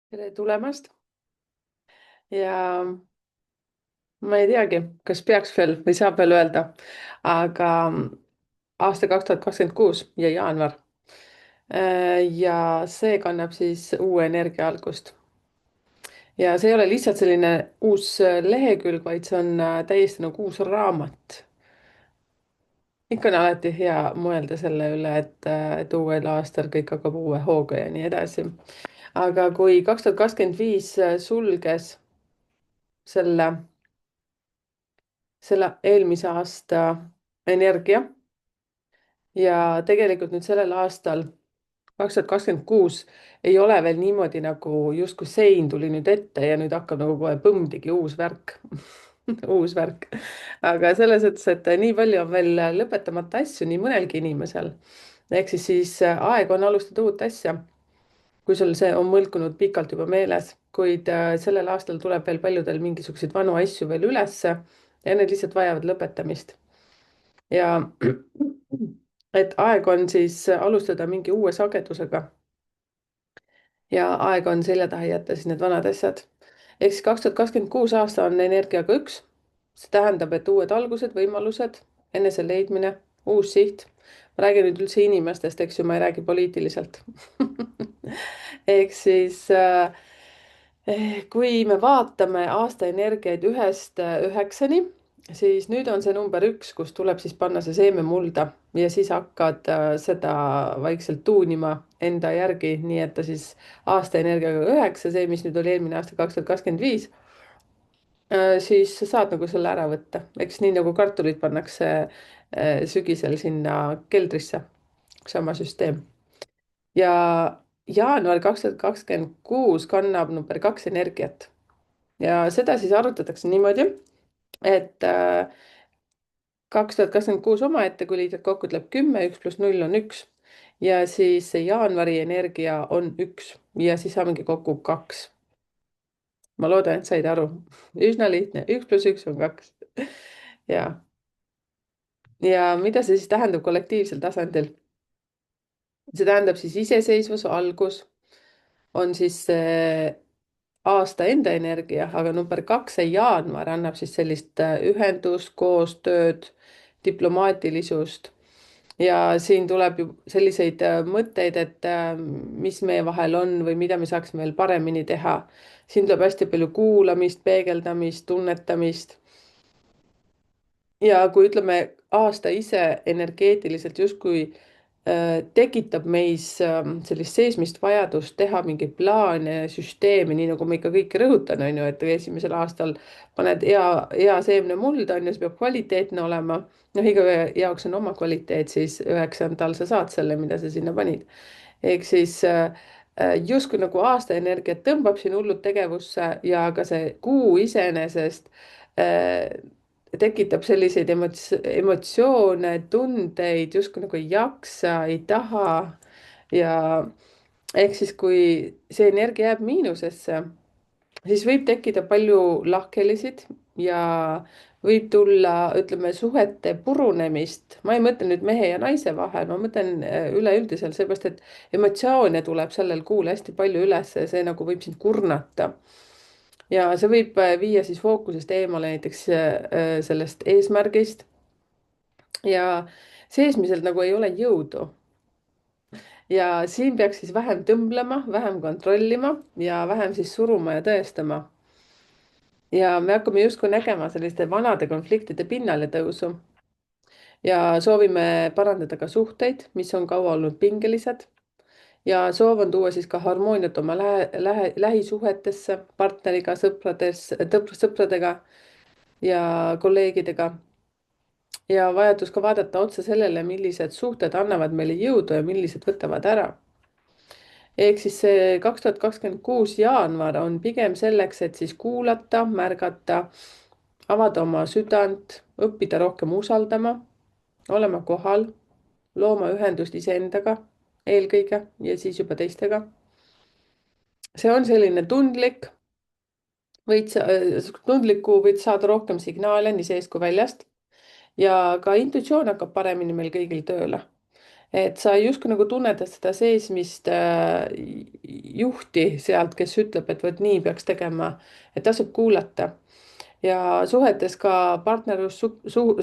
Tere tulemast ja ma ei teagi, kas peaks veel või saab veel öelda, aga aasta 2026 ja jaanuar. Ja see kannab siis uue energia algust. Ja see ei ole lihtsalt selline uus lehekülg, vaid see on täiesti nagu uus raamat. Ikka on alati hea mõelda selle üle, et uuel aastal kõik hakkab uue hooga ja nii edasi. Aga kui 2025 sulges selle eelmise aasta energia ja tegelikult nüüd sellel aastal 2026 ei ole veel niimoodi nagu justkui sein tuli nüüd ette ja nüüd hakkab nagu kohe põmm tegi uus värk uus värk. aga selles mõttes, et nii palju on veel lõpetamata asju nii mõnelgi inimesel. ehk siis aeg on alustada uut asja, kui sul see on mõlkunud pikalt juba meeles, kuid sellel aastal tuleb veel paljudel mingisuguseid vanu asju veel ülesse ja need lihtsalt vajavad lõpetamist. Ja et aeg on siis alustada mingi uue sagedusega ja aeg on selja taha jätta siis need vanad asjad. ehk siis 2026 aasta on energiaga üks. see tähendab, et uued algused, võimalused, enese leidmine, uus siht. ma räägin nüüd üldse inimestest, eks ju, ma ei räägi poliitiliselt ehk siis kui me vaatame aasta energiaid 1-9, siis nüüd on see number 1, kus tuleb siis panna see seeme mulda ja siis hakkad seda vaikselt tuunima enda järgi, nii et ta siis aasta energiaga 9, see, mis nüüd oli eelmine aasta 2025, siis sa saad nagu selle ära võtta, eks nii nagu kartulid pannakse sügisel sinna keldrisse, sama süsteem. Ja jaanuar 2026 kannab number 2 energiat ja seda siis arvutatakse niimoodi, et 2026 omaette, kui liidad kokku, tuleb 10, 1 + 0 on 1 ja siis see jaanuari energia on 1 ja siis saamegi kokku 2. ma loodan, et said aru. üsna lihtne, 1 + 1 on 2. ja, ja mida see siis tähendab kollektiivsel tasandil? see tähendab siis iseseisvuse algus on siis aasta enda energia, aga number 2, see jaanuar annab siis sellist ühendust, koostööd, diplomaatilisust. ja siin tuleb ju selliseid mõtteid, et mis meie vahel on või mida me saaksime veel paremini teha. siin tuleb hästi palju kuulamist, peegeldamist, tunnetamist. ja kui ütleme, aasta ise energeetiliselt justkui tekitab meis sellist seesmist vajadust teha mingeid plaane, süsteeme, nii nagu ma ikka kõike rõhutan, on ju, et esimesel aastal paned hea seemne mulda, on ju, see peab kvaliteetne olema. noh, iga jaoks on oma kvaliteet, siis 9. sa saad selle, mida sa sinna panid. ehk siis justkui nagu aastaenergiat tõmbab siin hullult tegevusse ja ka see kuu iseenesest tekitab selliseid emotsioone, tundeid, justkui nagu ei jaksa, ei taha. ja ehk siis, kui see energia jääb miinusesse, siis võib tekkida palju lahkhelisid ja võib tulla, ütleme, suhete purunemist. ma ei mõtle nüüd mehe ja naise vahel, ma mõtlen üleüldiselt, seepärast et emotsioone tuleb sellel kuul hästi palju üles ja see nagu võib sind kurnata. ja see võib viia siis fookusest eemale näiteks sellest eesmärgist ja seesmiselt nagu ei ole jõudu. ja siin peaks siis vähem tõmblema, vähem kontrollima ja vähem siis suruma ja tõestama. ja me hakkame justkui nägema selliste vanade konfliktide pinnale tõusu ja soovime parandada ka suhteid, mis on kaua olnud pingelised. ja soov on tuua siis ka harmooniat oma lähisuhetesse, partneriga, sõpradega ja kolleegidega. ja vajadus ka vaadata otsa sellele, millised suhted annavad meile jõudu ja millised võtavad ära. ehk siis see 2026 jaanuar on pigem selleks, et siis kuulata, märgata, avada oma südant, õppida rohkem usaldama, olema kohal, looma ühendust iseendaga eelkõige ja siis juba teistega. see on selline tundlik, tundliku võid saada rohkem signaale nii seest kui väljast ja ka intuitsioon hakkab paremini meil kõigil tööle. et sa justkui nagu tunnetad seda seesmist juhti sealt, kes ütleb, et vot nii peaks tegema, et tasub kuulata. Ja suhetes ka partnerlus,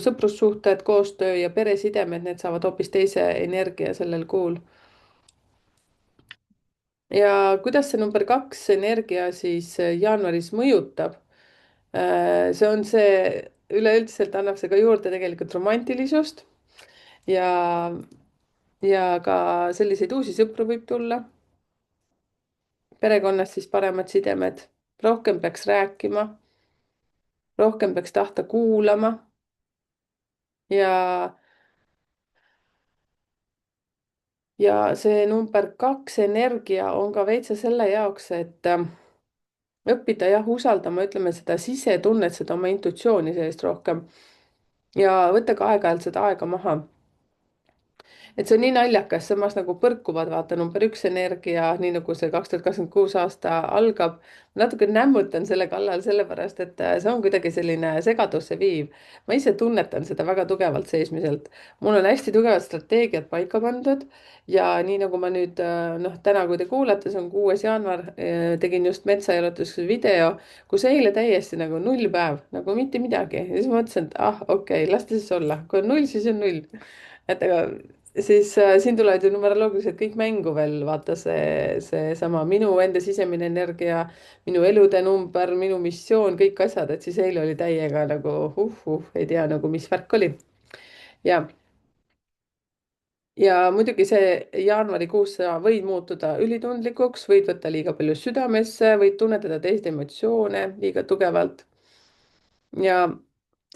sõprussuhted, koostöö ja peresidemed, need saavad hoopis teise energia sellel kuul. ja kuidas see number kaks energia siis jaanuaris mõjutab? See on see, üleüldiselt annab see ka juurde tegelikult romantilisust ja, ja ka selliseid uusi sõpru võib tulla. Perekonnas siis paremad sidemed, rohkem peaks rääkima, rohkem peaks tahta kuulama ja, ja see number kaks energia on ka veitsa selle jaoks, et õppida jah, usaldama, ütleme seda sisetunnet, seda oma intuitsiooni seest rohkem ja võtta ka aeg-ajalt seda aega maha. Et see on nii naljakas, samas nagu põrkuvad, vaata number üks energia, nii nagu see 2026 aasta algab. Natuke nämmutan selle kallal, sellepärast et see on kuidagi selline segadusse viiv. Ma ise tunnetan seda väga tugevalt seesmiselt. Mul on hästi tugevad strateegiad paika pandud ja nii nagu ma nüüd noh, täna, kui te kuulate, see on 6. jaanuar, tegin just metsaelutuse video, kus eile täiesti nagu nullpäev, nagu mitte midagi. Ja siis ma mõtlesin, et okei, las ta siis olla, kui on null, siis on null. Et aga siis siin tulevad ju numeroloogiliselt kõik mängu veel, vaata seesama minu enda sisemine energia, minu elude number, minu missioon, kõik asjad, et siis eile oli täiega nagu ei tea nagu, mis värk oli. ja, ja muidugi see jaanuarikuus sa võid muutuda ülitundlikuks, võid võtta liiga palju südamesse, võid tunnetada teiste emotsioone liiga tugevalt ja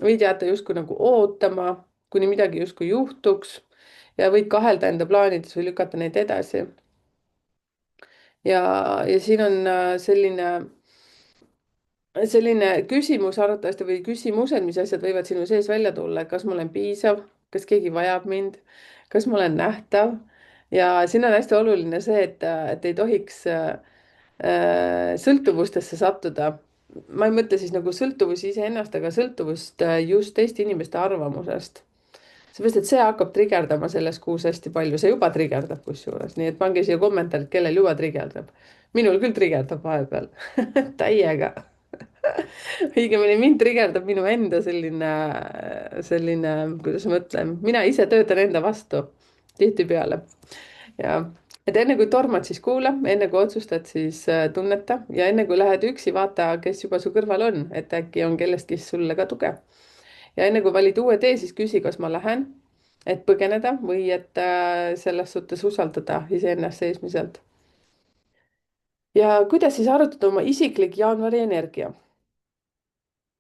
võid jääda justkui nagu ootama, kuni midagi justkui juhtuks ja võid kahelda enda plaanides või lükata neid edasi. ja siin on selline küsimus arvatavasti või küsimused, mis asjad võivad sinu sees välja tulla, et kas ma olen piisav, kas keegi vajab mind, kas ma olen nähtav. Ja siin on hästi oluline see, et ei tohiks sõltuvustesse sattuda. Ma ei mõtle siis nagu sõltuvusi iseennast, aga sõltuvust just teiste inimeste arvamusest. Seepärast, et see hakkab trigerdama selles kuus hästi palju, see juba trigerdab kusjuures, nii et pange siia kommentaarid, kellel juba trigerdab. Minul küll trigerdab vahepeal täiega õigemini mind trigerdab minu enda selline, kuidas ma ütlen, mina ise töötan enda vastu tihtipeale. ja, et enne kui tormad, siis kuula, enne kui otsustad, siis tunneta ja enne kui lähed üksi, vaata, kes juba su kõrval on, et äkki on kellestki sulle ka tuge. ja enne kui valid uue tee, siis küsi, kas ma lähen, et põgeneda või et selles suhtes usaldada iseennast seesmiselt. ja kuidas siis arutada oma isiklik jaanuari energia?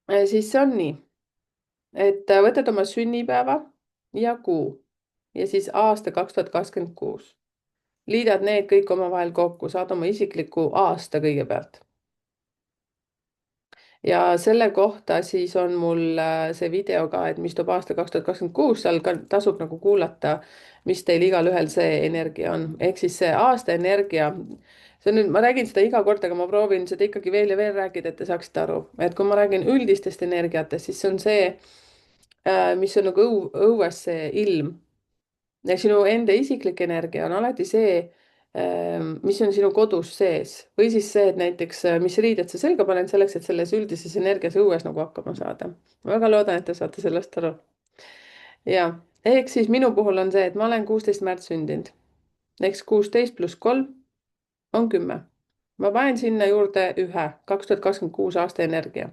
Siis see on nii, et võtad oma sünnipäeva ja kuu ja siis aasta 2026. Liidad need kõik omavahel kokku, saad oma isikliku aasta kõigepealt. ja selle kohta siis on mul see video ka, et mis toob aasta 2026, seal ka tasub nagu kuulata, mis teil igalühel see energia on, ehk siis see aasta energia. see on nüüd, ma räägin seda iga kord, aga ma proovin seda ikkagi veel ja veel rääkida, et te saaksite aru, et kui ma räägin üldistest energiatest, siis see on see, mis on nagu õues see ilm. ja sinu enda isiklik energia on alati see, mis on sinu kodus sees või siis see, et näiteks, mis riided sa selga paned selleks, et selles üldises energias õues nagu hakkama saada. ma väga loodan, et te saate sellest aru. ja ehk siis minu puhul on see, et ma olen 16. märts sündinud. eks 16 pluss 3 on 10. ma panen sinna juurde ühe 2026 aasta energia,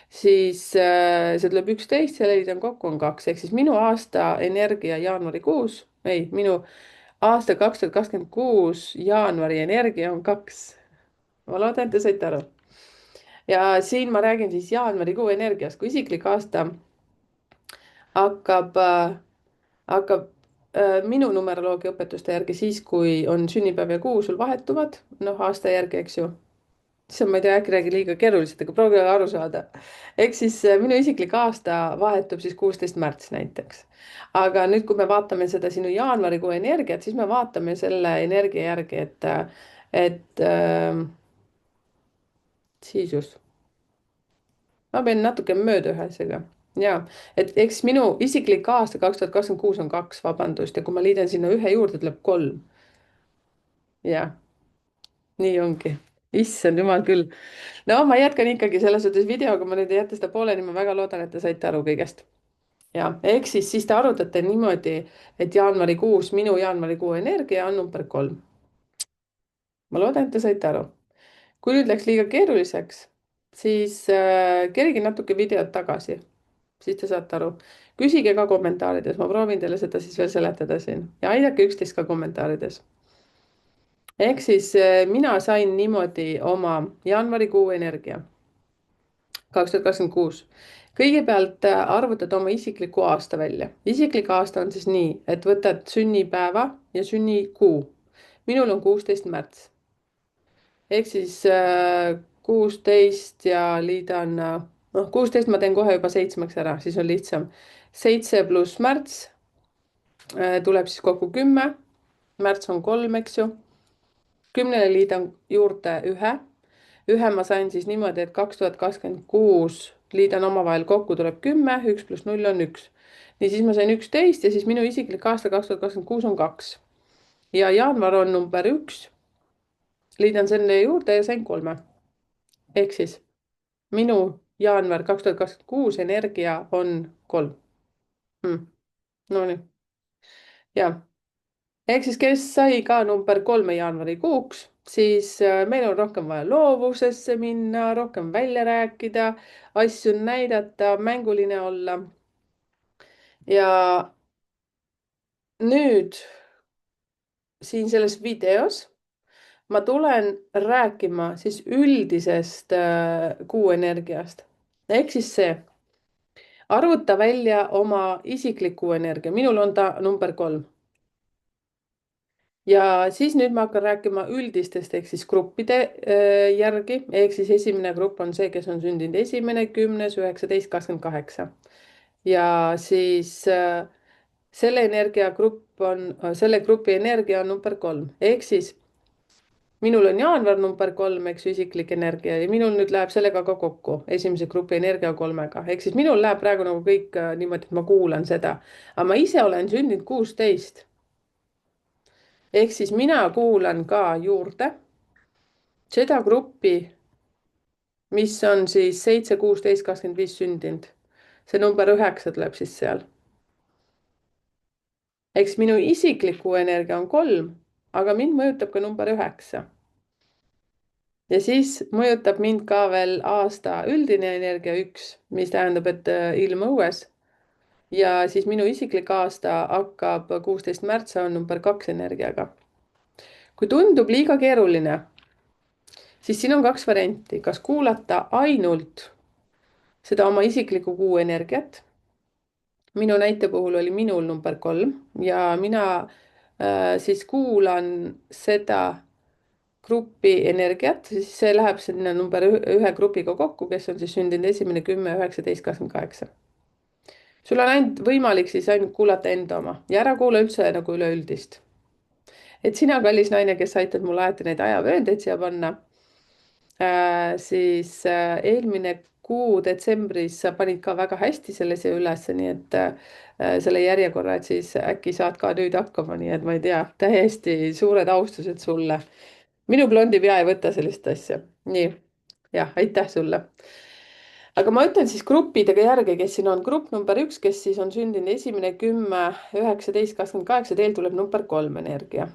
siis see tuleb 11, selle liidan kokku on 2, ehk siis minu aasta energia jaanuarikuus, ei, minu aasta 2026 jaanuari energia on 2. ma loodan, et te saite aru. ja siin ma räägin siis jaanuarikuu energiast, kui isiklik aasta hakkab, minu numeroloogia õpetuste järgi siis, kui on sünnipäev ja kuu sul vahetuvad, noh, aasta järgi, eks ju. see on, ma ei tea, äkki räägin liiga keeruliselt, aga proovige aru saada. ehk siis minu isiklik aasta vahetub siis 16. märts näiteks. aga nüüd, kui me vaatame seda sinu jaanuarikuu energiat, siis me vaatame selle energia järgi, et siis just. ma pean natuke mööda ühe asjaga. ja, et eks minu isiklik aasta 2026 on 2, vabandust, ja kui ma liidan sinna ühe juurde, tuleb 3. ja, nii ongi. Issand jumal küll. No ma jätkan ikkagi selles suhtes videoga, ma nüüd ei jäta seda pooleli, ma väga loodan, et te saite aru kõigest. ja, ehk siis te arutate niimoodi, et jaanuarikuus, minu jaanuarikuu energia on number 3. ma loodan, et te saite aru. kui nüüd läks liiga keeruliseks, siis kerige natuke videot tagasi, siis te saate aru. küsige ka kommentaarides, ma proovin teile seda siis veel seletada siin ja aidake üksteist ka kommentaarides. ehk siis mina sain niimoodi oma jaanuarikuu energia 2026. kõigepealt arvutad oma isikliku aasta välja. Isiklik aasta on siis nii, et võtad sünnipäeva ja sünnikuu. minul on 16 märts. ehk siis 16 ja liidan, noh 16 ma teen kohe juba 7 ära, siis on lihtsam. 7 pluss märts tuleb siis kokku 10. märts on 3, eks ju. 10-le liidan juurde 1. Ühe ma sain siis niimoodi, et 2026 liidan omavahel kokku, tuleb 10, 1 pluss 0 on 1. nii, siis ma sain 11 ja siis minu isiklik aasta 2026 on 2. ja jaanuar on number 1. liidan selle juurde ja sain 3. ehk siis minu jaanuar 2026 energia on 3. No nii, ja. ehk siis, kes sai ka number 3 jaanuarikuuks, siis meil on rohkem vaja loovusesse minna, rohkem välja rääkida, asju näidata, mänguline olla. ja nüüd siin selles videos ma tulen rääkima siis üldisest kuu energiast. ehk siis see, arvuta välja oma isiklik kuu energia, minul on ta number 3. ja siis nüüd ma hakkan rääkima üldistest ehk siis gruppide järgi, ehk siis esimene grupp on see, kes on sündinud 1., 10., 19., 28. ja siis selle energiagrupp on, selle grupi energia on number 3, ehk siis minul on jaanuar number 3, eks ju, isiklik energia ja minul nüüd läheb sellega ka kokku, esimese grupi energia 3-ga, ehk siis minul läheb praegu nagu kõik niimoodi, et ma kuulan seda, aga ma ise olen sündinud 16. ehk siis mina kuulan ka juurde seda gruppi, mis on siis 7, 16, 25 sündinud. see number 9 tuleb siis seal. eks minu isikliku energia on 3, aga mind mõjutab ka number 9. ja siis mõjutab mind ka veel aasta üldine energia 1, mis tähendab, et ilm õues. ja siis minu isiklik aasta hakkab 16 märts, on number 2 energiaga. kui tundub liiga keeruline, siis siin on 2 varianti, kas kuulata ainult seda oma isiklikku kuu energiat. minu näite puhul oli minul number 3 ja mina siis kuulan seda grupi energiat, siis see läheb sinna number 1 grupiga kokku, kes on siis sündinud 1., 10., 19., 28. sul on ainult võimalik siis ainult kuulata enda oma ja ära kuula üldse nagu üleüldist. et sina, kallis naine, kes aitad mul alati neid ajavööndeid siia panna, siis eelmine kuu detsembris sa panid ka väga hästi selle siia ülesse, nii et selle järjekorra, et siis äkki saad ka nüüd hakkama, nii et ma ei tea, täiesti suured austused sulle. minu blondi pea ei võta sellist asja. nii, jah, aitäh sulle. aga ma ütlen siis gruppidega järgi, kes siin on. grupp number 1, kes siis on sündinud 1., 10., 19., 28, teil tuleb number 3 energia.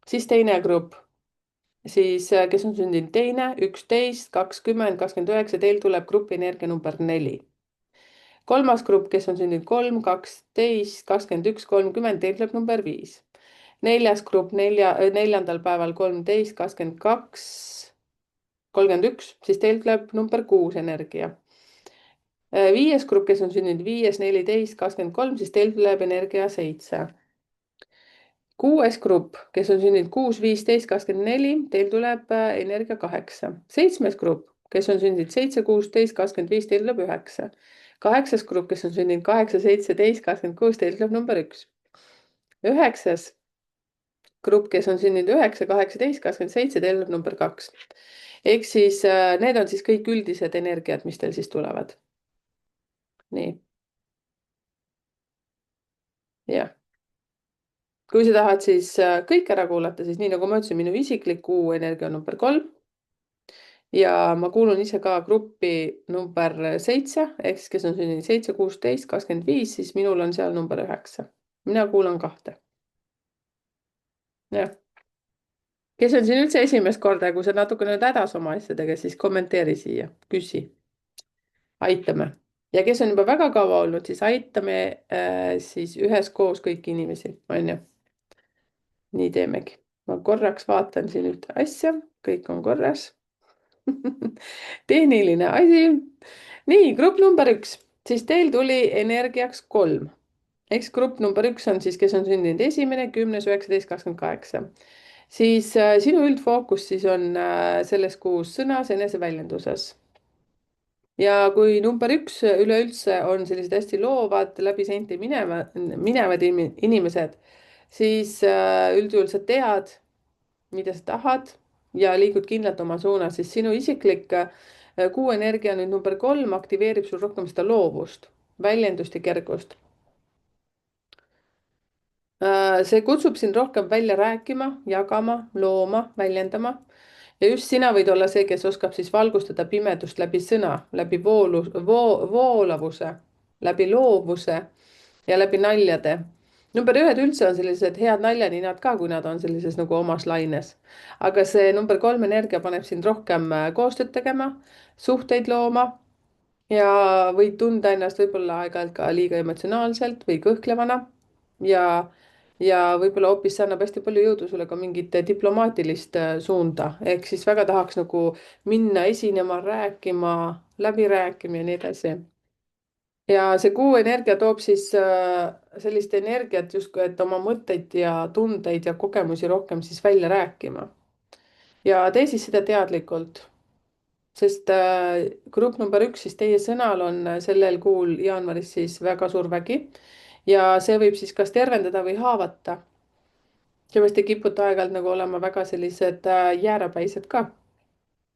siis teine grupp, siis kes on sündinud 2., 11., 20., 29, teil tuleb grupi energia number 4. kolmas grupp, kes on sündinud 3., 12., 21., 30, teil tuleb number 5. neljas grupp 4. päeval 13., 22, 31, siis teil tuleb number 6 energia. viies grupp, kes on sündinud 5., 14., 23, siis teil tuleb energia 7. kuues grupp, kes on sündinud 6., 15., 24, teil tuleb energia 8. seitsmes grupp, kes on sündinud 7., 16., 25, teil tuleb 9. kaheksas grupp, kes on sündinud 8., 17., 26, teil tuleb number 1. üheksas grupp, kes on sündinud 9., 18., 27, teil tuleb number 2. ehk siis need on siis kõik üldised energiad, mis teil siis tulevad. nii, jah. kui sa tahad siis kõik ära kuulata, siis nii nagu ma ütlesin, minu isiklik kuu energia on number 3 ja ma kuulun ise ka gruppi number 7 ehk siis kes on sündinud 7, 16, 25, siis minul on seal number 9. mina kuulan 2. jah. kes on siin üldse esimest korda ja kui sa natukene oled hädas oma asjadega, siis kommenteeri siia, küsi, aitame. ja kes on juba väga kaua olnud, siis aitame siis üheskoos kõiki inimesi, on ju. nii teemegi. ma korraks vaatan siin ühte asja, kõik on korras. tehniline asi. nii, grupp number 1, siis teil tuli energiaks 3. eks grupp number 1 on siis, kes on sündinud 1., 10., 19., 28. siis sinu üldfookus siis on selles kuus sõnas eneseväljenduses. ja kui number 1 üleüldse on sellised hästi loovad, läbi seinte minevad inimesed, siis üldjuhul sa tead, mida sa tahad ja liigud kindlalt oma suunas, siis sinu isiklik kuu energia nüüd number 3 aktiveerib sul rohkem seda loovust, väljendust ja kergust. see kutsub sind rohkem välja rääkima, jagama, looma, väljendama. ja just sina võid olla see, kes oskab siis valgustada pimedust läbi sõna, läbi voolavuse, läbi loovuse ja läbi naljade. number 1 üldse on sellised head naljaninad ka, kui nad on sellises nagu omas laines. aga see number 3 energia paneb sind rohkem koostööd tegema, suhteid looma ja võid tunda ennast võib-olla aeg-ajalt ka liiga emotsionaalselt või kõhklevana. ja, ja võib-olla hoopis see annab hästi palju jõudu sulle ka mingit diplomaatilist suunda, ehk siis väga tahaks nagu minna esinema, rääkima, läbi rääkima ja nii edasi. ja see kuu energia toob siis sellist energiat justkui, et oma mõtteid ja tundeid ja kogemusi rohkem siis välja rääkima. ja tee siis seda teadlikult, sest grupp number 1 siis teie sõnal on sellel kuul jaanuaris siis väga suur vägi ja see võib siis kas tervendada või haavata. seepärast te kipute aeg-ajalt nagu olema väga sellised jäärapäised ka.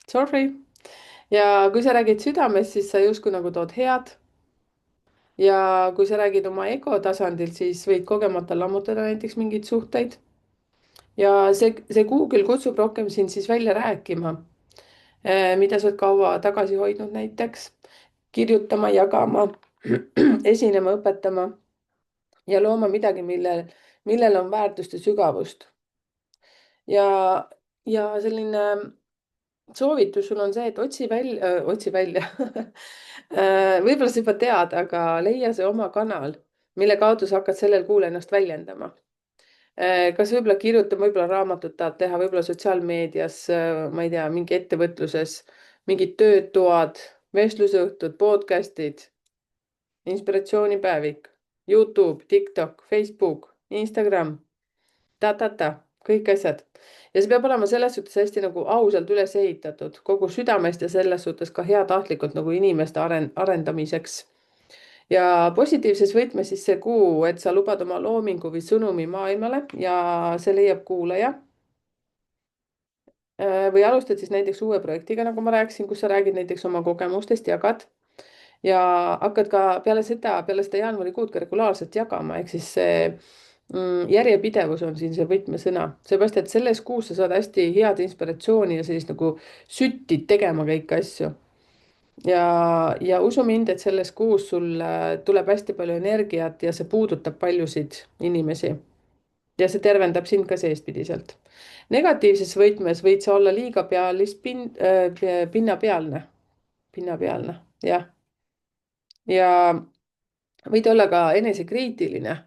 Sorry. ja kui sa räägid südamest, siis sa justkui nagu tood head. ja kui sa räägid oma ego tasandil, siis võid kogemata lammutada näiteks mingeid suhteid. ja see kuu küll kutsub rohkem sind siis välja rääkima, mida sa oled kaua tagasi hoidnud näiteks, kirjutama, jagama, esinema, õpetama ja looma midagi, millel on väärtust ja sügavust. ja, ja selline soovitus sul on see, et otsi välja võib-olla sa juba tead, aga leia see oma kanal, mille kaudu sa hakkad sellel kuul ennast väljendama. kas võib-olla kirjutama, võib-olla raamatut tahad teha, võib-olla sotsiaalmeedias, ma ei tea, mingi ettevõtluses, mingid töötoad, vestlusõhtud, podcast'id, inspiratsioonipäevik, Youtube, TikTok, Facebook, Instagram, kõik asjad. ja see peab olema selles suhtes hästi nagu ausalt üles ehitatud kogu südamest ja selles suhtes ka heatahtlikult nagu inimeste arendamiseks. ja positiivses võtmes siis see kuu, et sa lubad oma loomingu või sõnumi maailmale ja see leiab kuulaja. või alustad siis näiteks uue projektiga, nagu ma rääkisin, kus sa räägid näiteks oma kogemustest, jagad ja hakkad ka peale seda jaanuarikuud ka regulaarselt jagama, ehk siis see järjepidevus on siin see võtmesõna, seepärast et selles kuus sa saad hästi head inspiratsiooni ja sellist nagu süttid tegema kõiki asju. ja usu mind, et selles kuus sul tuleb hästi palju energiat ja see puudutab paljusid inimesi. ja see tervendab sind ka seestpidiselt. negatiivses võtmes võid sa olla liiga pinnapealne, jah. ja võid olla ka enesekriitiline.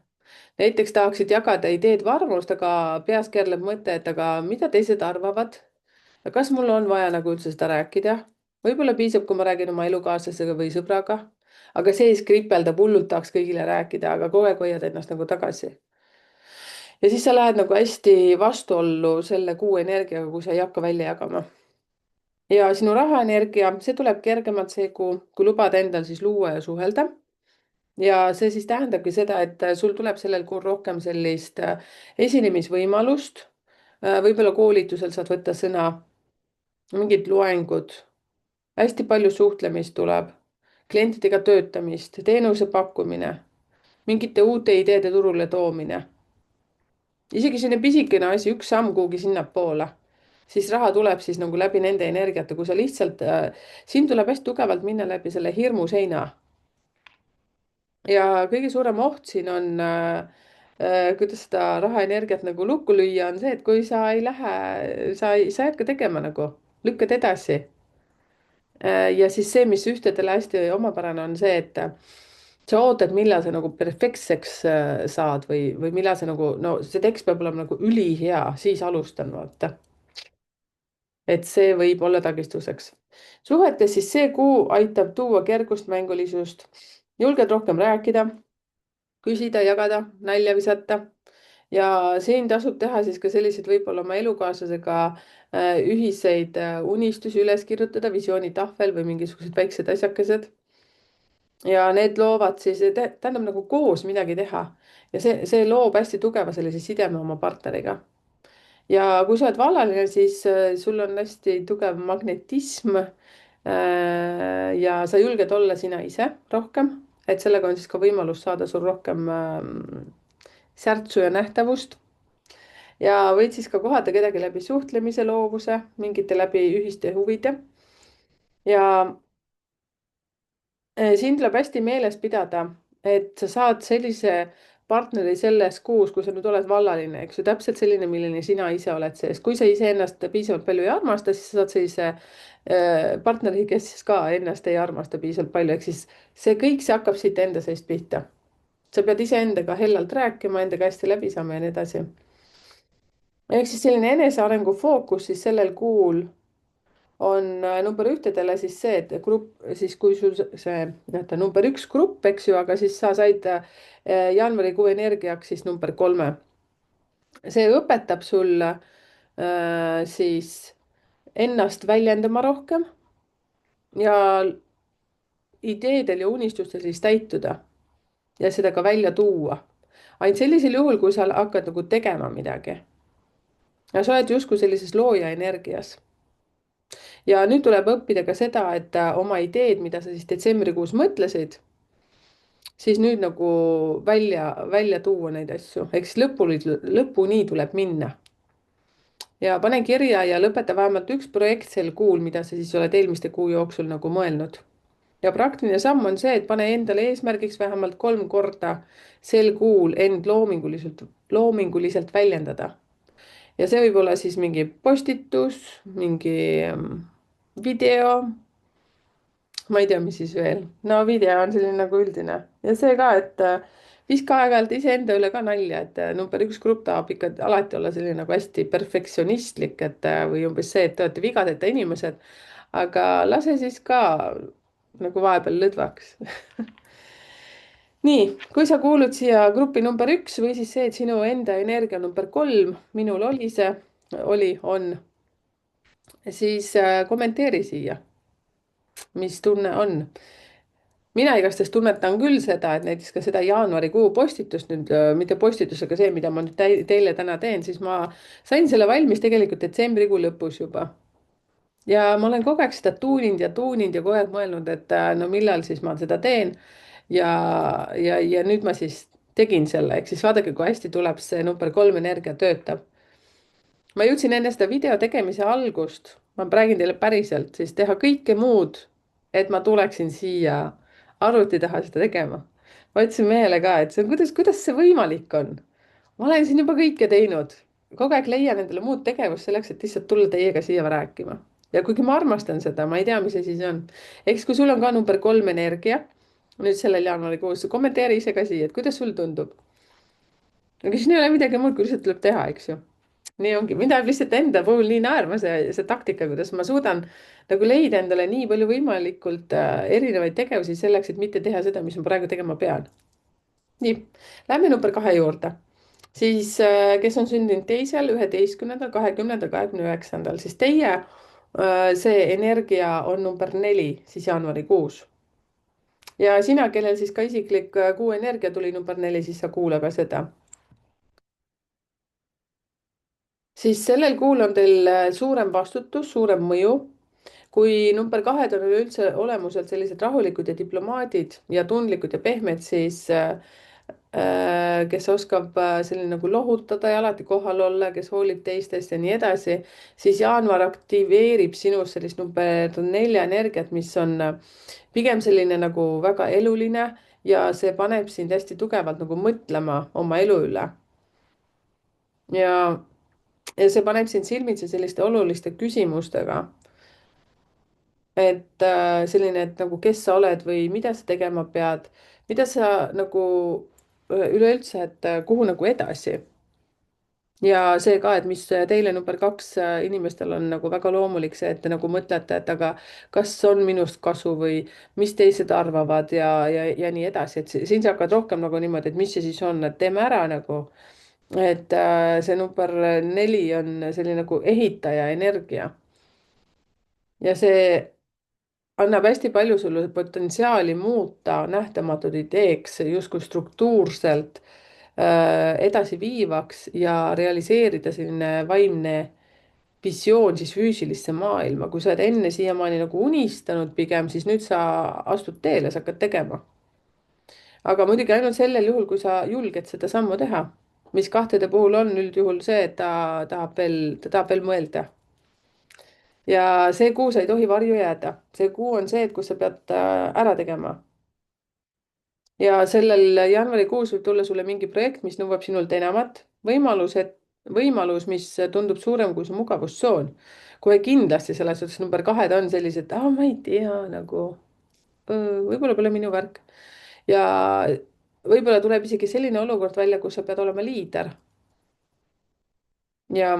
näiteks tahaksid jagada ideed või arvamust, aga peas keerleb mõte, et aga mida teised arvavad? kas mul on vaja nagu üldse seda rääkida? võib-olla piisab, kui ma räägin oma elukaaslasega või sõbraga, aga sees kripeldab hullult, tahaks kõigile rääkida, aga kogu aeg hoiad ennast nagu tagasi. ja siis sa lähed nagu hästi vastuollu selle kuu energiaga, kui sa ei hakka välja jagama. ja sinu rahaenergia, see tuleb kergemalt see kuu, kui lubad endal siis luua ja suhelda. ja see siis tähendabki seda, et sul tuleb sellel kuul rohkem sellist esinemisvõimalust. võib-olla koolitusel saad võtta sõna, mingid loengud, hästi palju suhtlemist tuleb, klientidega töötamist, teenuse pakkumine. mingite uute ideede turule toomine. isegi selline pisikene asi, üks samm kuhugi sinnapoole, siis raha tuleb siis nagu läbi nende energiate, kui sa lihtsalt siin tuleb hästi tugevalt minna läbi selle hirmuseina. ja kõige suurem oht siin on kuidas seda rahaenergiat nagu lukku lüüa, on see, et kui sa ei lähe, sa ei hakka tegema nagu, lükkad edasi. Ja siis see, mis ühtedele hästi omapärane on see, et sa ootad, millal sa nagu perfektseks saad või millal sa nagu, no see tekst peab olema nagu ülihea, siis alustan, vaata. Et see võib olla takistuseks. suhetes siis see kuu aitab tuua kergust, mängulisust, julged rohkem rääkida, küsida, jagada, nalja visata. ja siin tasub teha siis ka selliseid võib-olla oma elukaaslasega ühiseid unistusi üles kirjutada, visioonitahvel või mingisugused väiksed asjakesed. ja need loovad siis, tähendab nagu koos midagi teha ja see loob hästi tugeva sellise sideme oma partneriga. ja kui sa oled vallaline, siis sul on hästi tugev magnetism. ja sa julged olla sina ise rohkem, et sellega on siis ka võimalus saada sul rohkem särtsu ja nähtavust. ja võid siis ka kohata kedagi läbi suhtlemise, loovuse, mingite läbi ühiste huvide. ja siin tuleb hästi meeles pidada, et sa saad sellise partneri selles kuus, kui sa nüüd oled vallaline, eks ju, täpselt selline, milline sina ise oled sees. kui sa iseennast piisavalt palju ei armasta, siis sa saad sellise partneri, kes siis ka ennast ei armasta piisavalt palju, ehk siis see kõik, see hakkab siit enda seest pihta. sa pead iseendaga hellalt rääkima, endaga hästi läbi saama ja nii edasi. ehk siis selline enesearengu fookus siis sellel kuul on number ühtedele siis see, et grupp, siis kui sul see nii-öelda number üks grupp, eks ju, aga siis sa said jaanuarikuu energiaks siis number kolme. see õpetab sul siis ennast väljendama rohkem ja ideedel ja unistustel siis täituda ja seda ka välja tuua. ainult sellisel juhul, kui sa hakkad nagu tegema midagi. ja sa oled justkui sellises looja energias. ja nüüd tuleb õppida ka seda, et oma ideed, mida sa siis detsembrikuus mõtlesid, siis nüüd nagu välja tuua neid asju, ehk siis lõpuni tuleb minna. ja pane kirja ja lõpeta vähemalt üks projekt sel kuul, mida sa siis oled eelmiste kuu jooksul nagu mõelnud. ja praktiline samm on see, et pane endale eesmärgiks vähemalt 3 korda sel kuul end loominguliselt väljendada. ja see võib olla siis mingi postitus, mingi video, ma ei tea, mis siis veel. no video on selline nagu üldine ja see ka, et viska aeg-ajalt iseenda üle ka nalja, et number üks grupp tahab ikka alati olla selline nagu hästi perfektsionistlik, et või umbes see, et te olete vigaseta inimesed, aga lase siis ka nagu vahepeal lõdvaks. nii, kui sa kuulud siia gruppi number üks või siis see, et sinu enda energia number 3, minul oli see, on, siis kommenteeri siia, mis tunne on. mina igastahes tunnetan küll seda, et näiteks ka seda jaanuarikuu postitust nüüd, mitte postitus, aga see, mida ma nüüd teile täna teen, siis ma sain selle valmis tegelikult detsembrikuu lõpus juba. ja ma olen kogu aeg seda tuuninud ja kogu aeg mõelnud, et no millal siis ma seda teen. ja, ja nüüd ma siis tegin selle, ehk siis vaadake, kui hästi tuleb see number 3 energia töötab. ma jõudsin enne seda video tegemise algust, ma räägin teile päriselt, siis teha kõike muud, et ma tuleksin siia arvuti taha seda tegema. ma ütlesin mehele ka, et see on, kuidas see võimalik on. ma olen siin juba kõike teinud, kogu aeg leian endale muud tegevust selleks, et lihtsalt tulla teiega siia rääkima. ja kuigi ma armastan seda, ma ei tea, mis asi see on. eks kui sul on ka number 3 energia nüüd sellel jaanuarikuus, kommenteeri ise ka siia, et kuidas sul tundub. aga siin ei ole midagi muud, kui lihtsalt tuleb teha, eks ju. nii ongi, mind ajab lihtsalt enda puhul nii naerma see taktika, kuidas ma suudan nagu leida endale nii palju võimalikult erinevaid tegevusi selleks, et mitte teha seda, mis ma praegu tegema pean. nii, lähme number 2 juurde. siis, kes on sündinud 2., 11., 20., 29., siis teie see energia on number 4 siis jaanuarikuus. ja sina, kellel siis ka isiklik kuu energia tuli number 4, siis sa kuula ka seda. siis sellel kuul on teil suurem vastutus, suurem mõju. kui number 2 on üldse olemuselt sellised rahulikud ja diplomaadid ja tundlikud ja pehmed, siis kes oskab selline nagu lohutada ja alati kohal olla, kes hoolib teistest ja nii edasi, siis jaanuar aktiveerib sinus sellist number 4 energiat, mis on pigem selline nagu väga eluline ja see paneb sind hästi tugevalt nagu mõtlema oma elu üle. ja, ja see paneb sind silmitsi selliste oluliste küsimustega, et selline, et nagu kes sa oled või mida sa tegema pead, mida sa nagu üleüldse, et kuhu nagu edasi. Ja see ka, et mis teile number 2 inimestel on nagu väga loomulik see, et te nagu mõtlete, et aga kas on minust kasu või mis teised arvavad ja nii edasi, et siin sa hakkad rohkem nagu niimoodi, et mis see siis on, et teeme ära nagu. Et see number 4 on selline nagu ehitaja energia ja see annab hästi palju sulle potentsiaali muuta nähtamatud ideeks justkui struktuurselt edasiviivaks ja realiseerida selline vaimne visioon siis füüsilisse maailma. Kui sa oled enne siiamaani nagu unistanud pigem, siis nüüd sa astud teele, sa hakkad tegema. Aga muidugi ainult sellel juhul, kui sa julged seda sammu teha, mis kahtede puhul on üldjuhul see, et ta tahab veel mõelda. Ja see kuu sa ei tohi varju jääda. See kuu on see, et kus sa pead ära tegema. Ja sellel jaanuarikuus võib tulla sulle mingi projekt, mis nõuab sinult enamat, võimalus, mis tundub suurem kui su mugavustsoon. kohe kindlasti selles suhtes number 2 on sellised, ma ei tea nagu, võib-olla pole minu värk. Ja võib-olla tuleb isegi selline olukord välja, kus sa pead olema liider. ja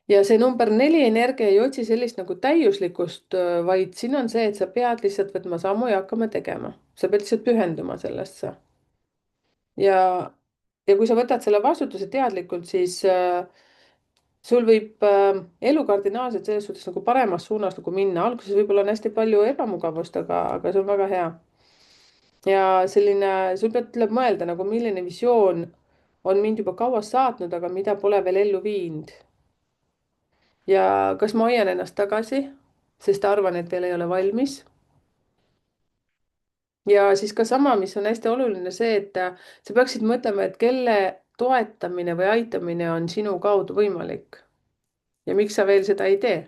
ja see number 4 energia ei otsi sellist nagu täiuslikkust, vaid siin on see, et sa pead lihtsalt võtma sammu ja hakkama tegema. sa pead lihtsalt pühenduma sellesse. ja, ja kui sa võtad selle vastutuse teadlikult, siis sul võib elu kardinaalselt selles suhtes nagu paremas suunas nagu minna. Alguses võib-olla on hästi palju ebamugavust, aga see on väga hea. Ja selline, sul tuleb mõelda nagu, milline visioon on mind juba kaua saatnud, aga mida pole veel ellu viinud. Ja kas ma hoian ennast tagasi, sest arvan, et veel ei ole valmis. Ja siis ka sama, mis on hästi oluline, see, et sa peaksid mõtlema, et kelle toetamine või aitamine on sinu kaudu võimalik ja miks sa veel seda ei tee.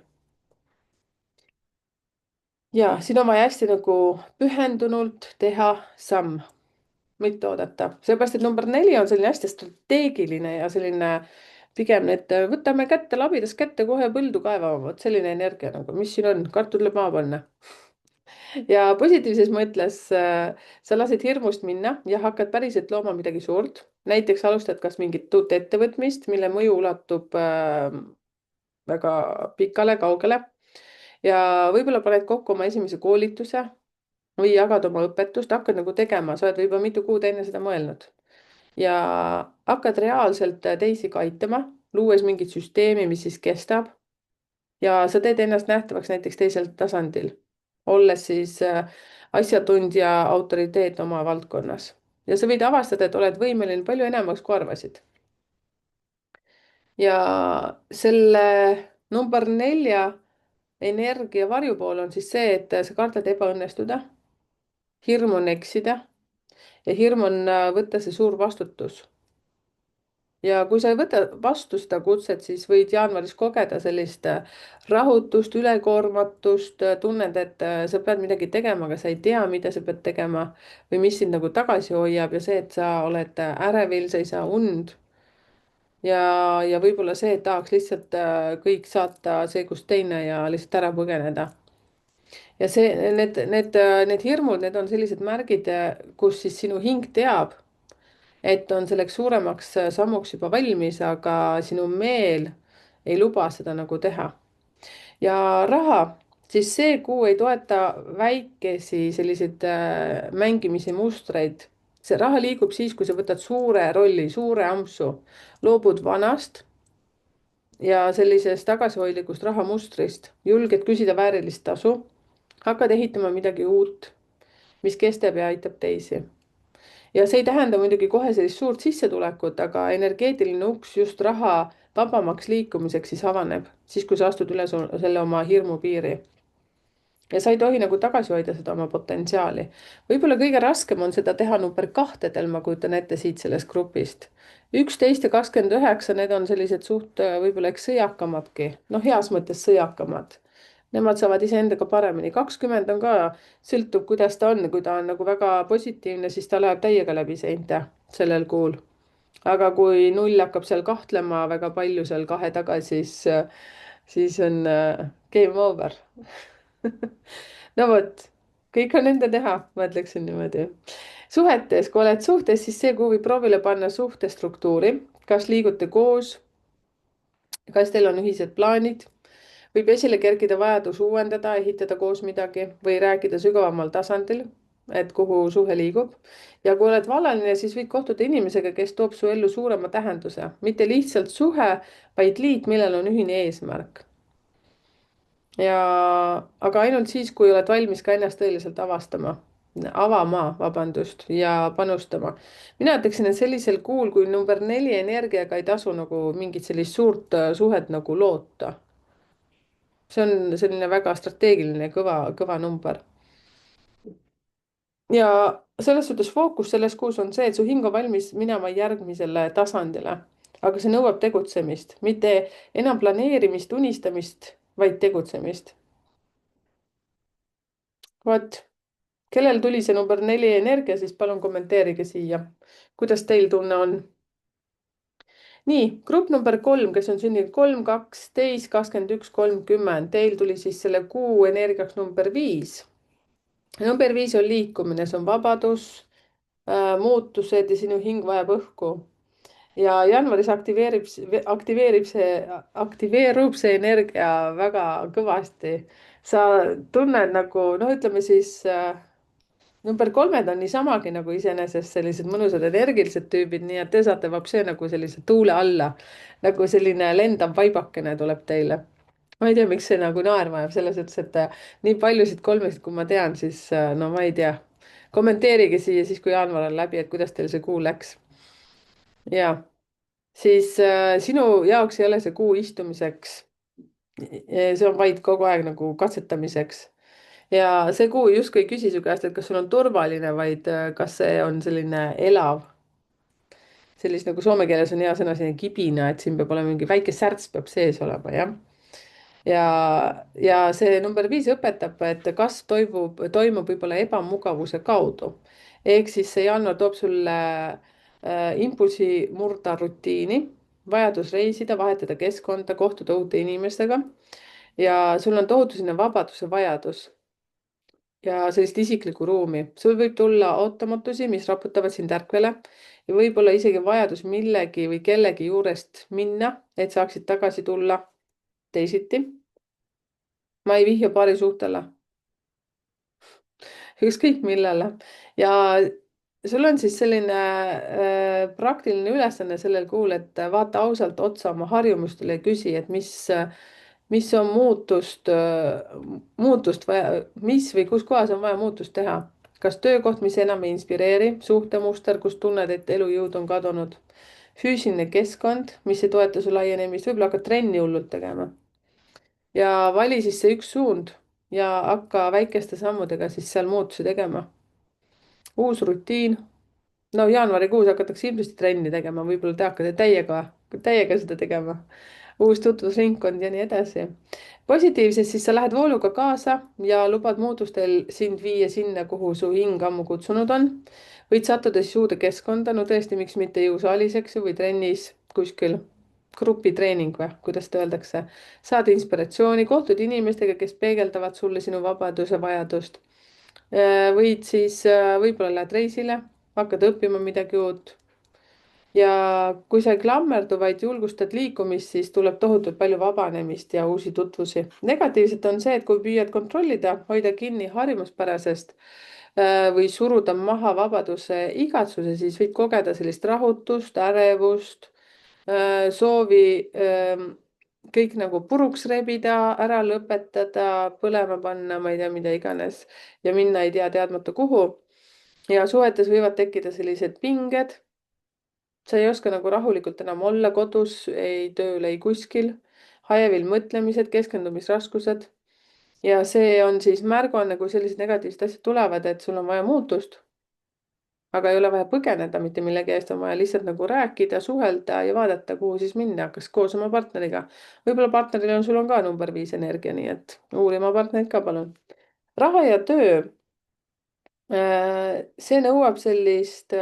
Ja siin on vaja hästi nagu pühendunult teha samm, mitte oodata, seepärast et number 4 on selline hästi strateegiline ja selline pigem, et võtame kätte, labidas kätte kohe põldu kaevama, vot selline energia nagu, mis siin on, kartul tuleb maha panna. Ja positiivses mõttes sa lased hirmust minna ja hakkad päriselt looma midagi suurt. Näiteks alustad kas mingit uut ettevõtmist, mille mõju ulatub väga pikale, kaugele. Ja võib-olla paned kokku oma esimese koolituse või jagad oma õpetust, hakkad nagu tegema, sa oled võib-olla mitu kuud enne seda mõelnud. Ja hakkad reaalselt teisi ka aitama, luues mingit süsteemi, mis siis kestab. Ja sa teed ennast nähtavaks näiteks teisel tasandil, olles siis asjatundja autoriteet oma valdkonnas. Ja sa võid avastada, et oled võimeline palju enamaks, kui arvasid. Ja selle number 4 energia varjupool on siis see, et sa kardad ebaõnnestuda, hirm on eksida ja hirm on võtta see suur vastutus. Ja kui sa ei võta vastu seda kutset, siis võid jaanuaris kogeda sellist rahutust, ülekoormatust, tunned, et sa pead midagi tegema, aga sa ei tea, mida sa pead tegema või mis sind nagu tagasi hoiab ja see, et sa oled ärevil, sa ei saa und. Ja võib-olla see, et tahaks lihtsalt kõik saata see, kus teine ja lihtsalt ära põgeneda. Ja see, need hirmud, need on sellised märgid, kus siis sinu hing teab, et on selleks suuremaks sammuks juba valmis, aga sinu meel ei luba seda nagu teha. Ja raha, siis see kuu ei toeta väikesi selliseid mängimise mustreid. See raha liigub siis, kui sa võtad suure rolli, suure ampsu, loobud vanast ja sellisest tagasihoidlikust rahamustrist, julged küsida väärilist tasu, hakkad ehitama midagi uut, mis kestab ja aitab teisi. Ja see ei tähenda muidugi kohe sellist suurt sissetulekut, aga energeetiline uks just raha vabamaks liikumiseks siis avaneb, siis kui sa astud üle selle oma hirmupiiri. ja sa ei tohi nagu tagasi hoida seda oma potentsiaali. võib-olla kõige raskem on seda teha number kahtedel, ma kujutan ette siit sellest grupist. 11 ja 29, need on sellised suht võib-olla eks sõjakamadki, noh, heas mõttes sõjakamad. Nemad saavad iseendaga paremini. 20 on ka, sõltub, kuidas ta on, kui ta on nagu väga positiivne, siis ta läheb täiega läbi seinte sellel kuul. aga kui null hakkab seal kahtlema väga palju seal kahe taga, siis on game over. no vot, kõik on enda teha, ma ütleksin niimoodi. suhetes, kui oled suhtes, siis see kuu võib proovile panna suhte struktuuri, kas liigute koos, kas teil on ühised plaanid, võib esile kerkida vajadus uuendada, ehitada koos midagi või rääkida sügavamal tasandil, et kuhu suhe liigub. ja kui oled vallaline, siis võid kohtuda inimesega, kes toob su ellu suurema tähenduse, mitte lihtsalt suhe, vaid liit, millel on ühine eesmärk. ja, aga ainult siis, kui oled valmis ka ennast tõeliselt avama, vabandust, ja panustama. mina ütleksin, et sellisel kuul, kui number 4 energiaga ei tasu nagu mingit sellist suurt suhet nagu loota. see on selline väga strateegiline, kõva number. ja selles suhtes fookus selles kuus on see, et su hing on valmis minema järgmisele tasandile. aga see nõuab tegutsemist, mitte enam planeerimist, unistamist, vaid tegutsemist. vot, kellel tuli see number 4 energia, siis palun kommenteerige siia. kuidas teil tunne on? nii, grupp number 3, kes on sündinud 3, 12, 21, 30, teil tuli siis selle kuu energiaks number 5. number 5 on liikumine, see on vabadus, muutused ja sinu hing vajab õhku. ja jaanuaris aktiveerub see energia väga kõvasti. sa tunned nagu, noh, ütleme siis number 3 on niisamagi nagu iseenesest sellised mõnusad energilised tüübid, nii et te saate vapse nagu sellise tuule alla, nagu selline lendav vaibakene tuleb teile. ma ei tea, miks see nagu naerma jääb, selles mõttes, et nii paljusid kolmesid, kui ma tean, siis no ma ei tea. kommenteerige siia siis, kui jaanuar on läbi, et kuidas teil see kuu läks. ja siis sinu jaoks ei ole see kuu istumiseks. see on vaid kogu aeg nagu katsetamiseks. ja see kuu justkui ei küsi su käest, et kas sul on turvaline, vaid kas see on selline elav. sellist nagu soome keeles on hea sõna, selline kibina, et siin peab olema mingi väike särts peab sees olema, jah. ja, ja see number 5 õpetab, et kasv toimub võib-olla ebamugavuse kaudu. ehk siis see jaanuar toob sulle impulsi murda rutiini, vajadus reisida, vahetada keskkonda, kohtuda uute inimestega. ja sul on tohutu selline vabaduse vajadus ja sellist isiklikku ruumi. sul võib tulla ootamatusi, mis raputavad sind ärkvele ja võib-olla isegi vajadus millegi või kellegi juurest minna, et saaksid tagasi tulla teisiti. ma ei vihja paarisuhtele, ükskõik millele. ja sul on siis selline praktiline ülesanne sellel kuul, et vaata ausalt otsa oma harjumustele ja küsi, et mis on muutust vaja, mis või kus kohas on vaja muutust teha. kas töökoht, mis enam ei inspireeri, suhtemuster, kus tunned, et elujõud on kadunud, füüsiline keskkond, mis ei toeta su laienemist, võib-olla hakkad trenni hullult tegema. ja vali siis see üks suund ja hakka väikeste sammudega siis seal muutusi tegema. uus rutiin. no jaanuarikuus hakatakse ilmselt trenni tegema, võib-olla te hakkate täiega seda tegema. uus tutvusringkond ja nii edasi. positiivses siis sa lähed vooluga kaasa ja lubad muutustel sind viia sinna, kuhu su hing ammu kutsunud on. võid sattuda siis uude keskkonda, no tõesti, miks mitte jõusaalis, eks ju, või trennis kuskil, grupitreening või kuidas seda öeldakse. saad inspiratsiooni, kohtud inimestega, kes peegeldavad sulle sinu vabaduse vajadust. võid siis, võib-olla lähed reisile, hakkad õppima midagi uut. ja kui sa ei klammerdu, vaid julgustad liikumist, siis tuleb tohutult palju vabanemist ja uusi tutvusi. negatiivselt on see, et kui püüad kontrollida, hoida kinni harjumuspärasest või suruda maha vabaduse igatsuse, siis võid kogeda sellist rahutust, ärevust, soovi kõik nagu puruks rebida, ära lõpetada, põlema panna, ma ei tea, mida iganes ja minna ei tea teadmata kuhu. ja suhetes võivad tekkida sellised pinged. sa ei oska nagu rahulikult enam olla kodus, ei tööl, ei kuskil. hajevil mõtlemised, keskendumisraskused. ja see on siis märguanne, kui sellised negatiivsed asjad tulevad, et sul on vaja muutust, aga ei ole vaja põgeneda mitte millegi eest, on vaja lihtsalt nagu rääkida, suhelda ja vaadata, kuhu siis minna, kas koos oma partneriga. võib-olla partneril on, sul on ka number 5 energia, nii et uuri oma partnerit ka palun. raha ja töö. See nõuab sellist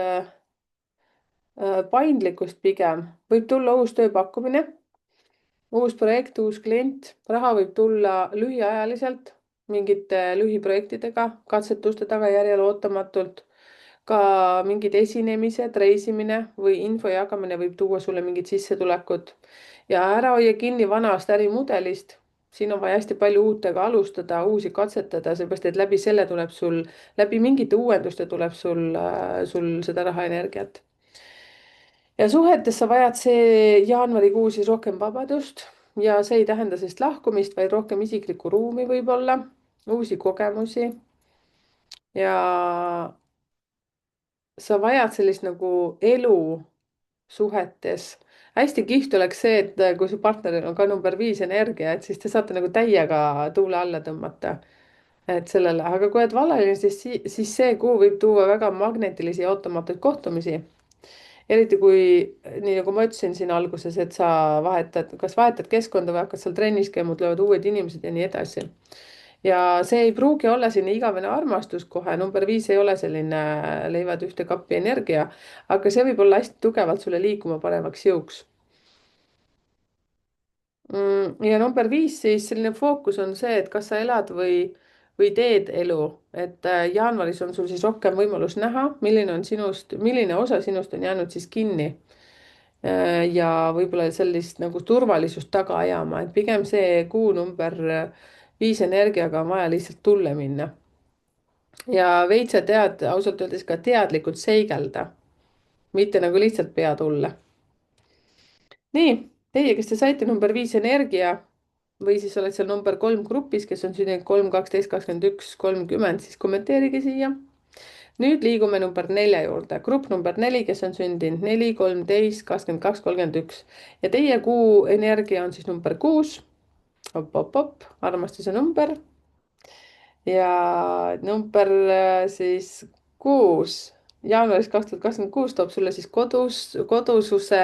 paindlikkust pigem, võib tulla uus tööpakkumine, uus projekt, uus klient, raha võib tulla lühiajaliselt mingite lühiprojektidega, katsetuste tagajärjel ootamatult. ka mingid esinemised, reisimine või info jagamine võib tuua sulle mingit sissetulekut. ja ära hoia kinni vanast ärimudelist. siin on vaja hästi palju uutega alustada, uusi katsetada, seepärast et läbi selle tuleb sul, läbi mingite uuenduste tuleb sul seda rahaenergiat. ja suhetes sa vajad see jaanuarikuu siis rohkem vabadust ja see ei tähenda siis lahkumist, vaid rohkem isiklikku ruumi võib-olla, uusi kogemusi ja sa vajad sellist nagu elu suhetes. hästi kihvt oleks see, et kui su partneril on ka number 5 energia, et siis te saate nagu täiega tuule alla tõmmata. et sellele, aga kui oled vallaline, siis see kuu võib tuua väga magnetilisi ja ootamatuid kohtumisi. eriti kui, nii nagu ma ütlesin siin alguses, et sa kas vahetad keskkonda või hakkad seal trennis käima, tulevad uued inimesed ja nii edasi. ja see ei pruugi olla selline igavene armastus kohe, number 5 ei ole selline leivad ühte kappi energia, aga see võib olla hästi tugevalt sulle liikuma panevaks jõuks. ja number 5 siis selline fookus on see, et kas sa elad või teed elu, et jaanuaris on sul siis rohkem võimalus näha, milline osa sinust on jäänud siis kinni. ja võib-olla sellist nagu turvalisust taga ajama, et pigem see kuu number 5 energiaga on vaja lihtsalt tulle minna. ja veitsa ausalt öeldes ka teadlikult seigelda, mitte nagu lihtsalt pea tulle. nii, teie, kes te saite number 5 energia või siis oled seal number 3 grupis, kes on sündinud 3, 12, 21, 30, siis kommenteerige siia. nüüd liigume number 4 juurde, grupp number 4, kes on sündinud 4, 13, 22, 31 ja teie kuu energia on siis number 6. op, armastuse number ja number siis 6 jaanuaris 2026 toob sulle siis kodususe,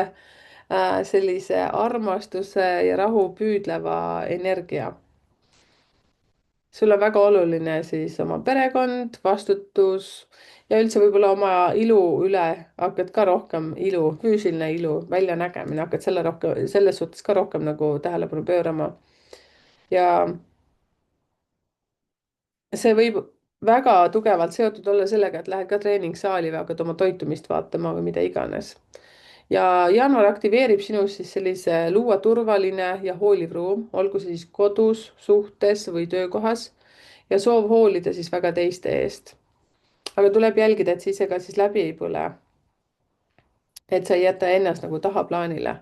sellise armastuse ja rahu püüdleva energia. sul on väga oluline siis oma perekond, vastutus ja üldse võib-olla oma ilu üle hakkad ka rohkem füüsiline ilu, väljanägemine, hakkad selles suhtes ka rohkem nagu tähelepanu pöörama. ja see võib väga tugevalt seotud olla sellega, et lähed ka treeningsaali või hakkad oma toitumist vaatama või mida iganes. ja jaanuar aktiveerib sinus siis sellise luua turvaline ja hooliv ruum, olgu see siis kodus, suhtes või töökohas ja soov hoolida siis väga teiste eest. aga tuleb jälgida, et see ise ka siis läbi ei põle. et sa ei jäta ennast nagu tahaplaanile.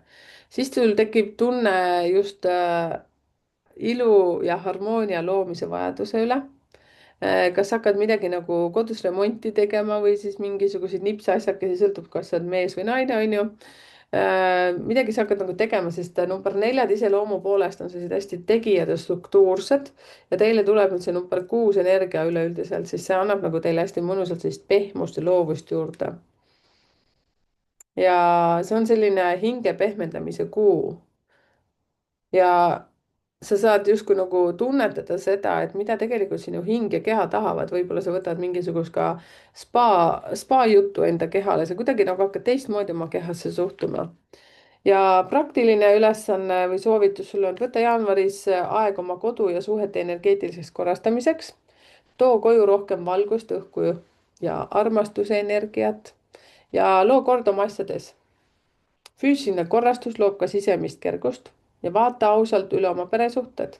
siis sul tekib tunne just ilu ja harmoonia loomise vajaduse üle. kas hakkad midagi nagu kodus remonti tegema või siis mingisuguseid nipsasjakesi, sõltub, kas sa oled mees või naine, on ju. midagi sa hakkad nagu tegema, sest number 4 iseloomu poolest on sellised hästi tegijad ja struktuursed ja teile tuleb nüüd see number 6 energia üleüldiselt, siis see annab nagu teile hästi mõnusalt sellist pehmust ja loovust juurde. ja see on selline hinge pehmendamise kuu ja sa saad justkui nagu tunnetada seda, et mida tegelikult sinu hing ja keha tahavad, võib-olla sa võtad mingisugust ka spa juttu enda kehale, sa kuidagi nagu hakkad teistmoodi oma kehasse suhtuma. ja praktiline ülesanne või soovitus sulle on võtta jaanuaris aeg oma kodu ja suhete energeetiliseks korrastamiseks. too koju rohkem valgust, õhku ja armastuse energiat ja loo kord oma asjades. füüsiline korrastus loob ka sisemist kergust ja vaata ausalt üle oma peresuhted.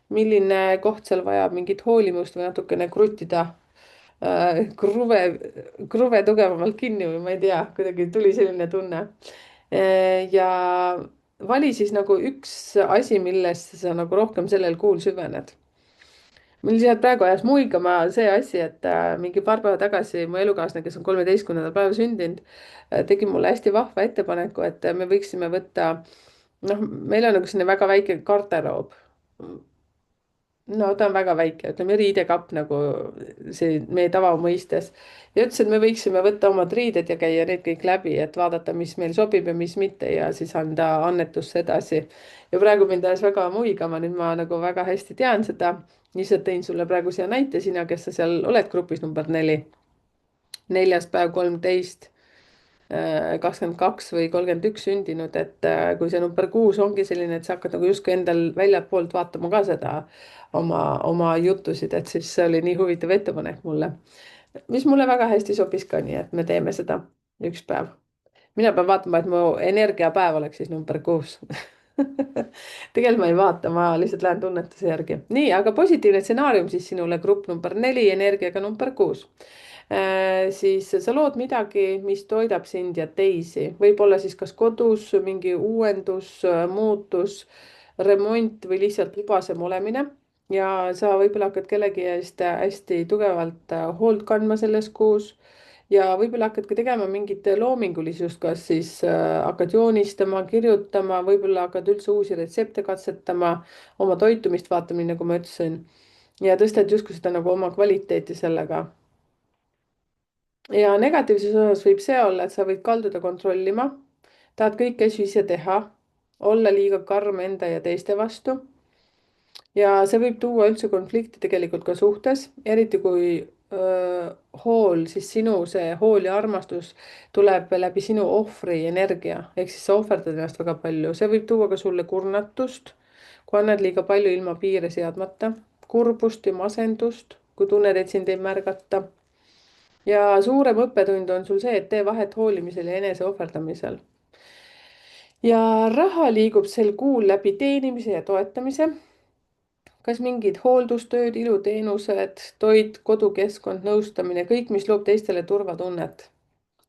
milline koht seal vajab mingit hoolimust või natukene kruttida kruve, kruve tugevamalt kinni või ma ei tea, kuidagi tuli selline tunne. ja vali siis nagu üks asi, millesse sa nagu rohkem sellel kuul süvened. mul lihtsalt praegu ajas muigama see asi, et mingi paar päeva tagasi mu elukaaslane, kes on 13. päeval sündinud, tegi mulle hästi vahva ettepaneku, et me võiksime võtta, noh, meil on nagu selline väga väike garderoob. no ta on väga väike, ütleme riidekapp nagu see meie tavamõistes. ja ütles, et me võiksime võtta omad riided ja käia need kõik läbi, et vaadata, mis meil sobib ja mis mitte ja siis anda annetusse edasi. ja praegu mind ajas väga muigama, nüüd ma nagu väga hästi tean seda. lihtsalt tõin sulle praegu siia näite, sina, kes sa seal oled grupis number 4, 4. päev 13, 22 või 31 sündinud, et kui see number 6 ongi selline, et sa hakkad nagu justkui endal väljapoolt vaatama ka seda oma jutusid, et siis see oli nii huvitav ettepanek mulle, mis mulle väga hästi sobis ka, nii et me teeme seda üks päev. mina pean vaatama, et mu energiapäev oleks siis number 6. tegelikult ma ei vaata, ma lihtsalt lähen tunnetuse järgi. nii, aga positiivne stsenaarium siis sinule, grupp number 4, energiaga number 6. Siis sa lood midagi, mis toidab sind ja teisi, võib-olla siis kas kodus mingi uuendus, muutus, remont või lihtsalt libasem olemine. ja sa võib-olla hakkad kellegi eest hästi tugevalt hoolt kandma selles kuus ja võib-olla hakkad ka tegema mingit loomingulisust, kas siis hakkad joonistama, kirjutama, võib-olla hakkad üldse uusi retsepte katsetama, oma toitumist vaatama, nii nagu ma ütlesin. ja tõstad justkui seda nagu oma kvaliteeti sellega. ja negatiivses osas võib see olla, et sa võid kalduda kontrollima, tahad kõiki asju ise teha, olla liiga karm enda ja teiste vastu. ja see võib tuua üldse konflikti tegelikult ka suhtes, eriti kui hool, siis sinu see hool ja armastus tuleb läbi sinu ohvri energia, ehk siis sa ohverdad ennast väga palju, see võib tuua ka sulle kurnatust, kui annad liiga palju ilma piire seadmata, kurbust ja masendust, kui tunned, et sind ei märgata. ja suurem õppetund on sul see, et tee vahet hoolimisel ja enese ohverdamisel. ja raha liigub sel kuul läbi teenimise ja toetamise, kas mingid hooldustööd, iluteenused, toit, kodukeskkond, nõustamine, kõik, mis loob teistele turvatunnet,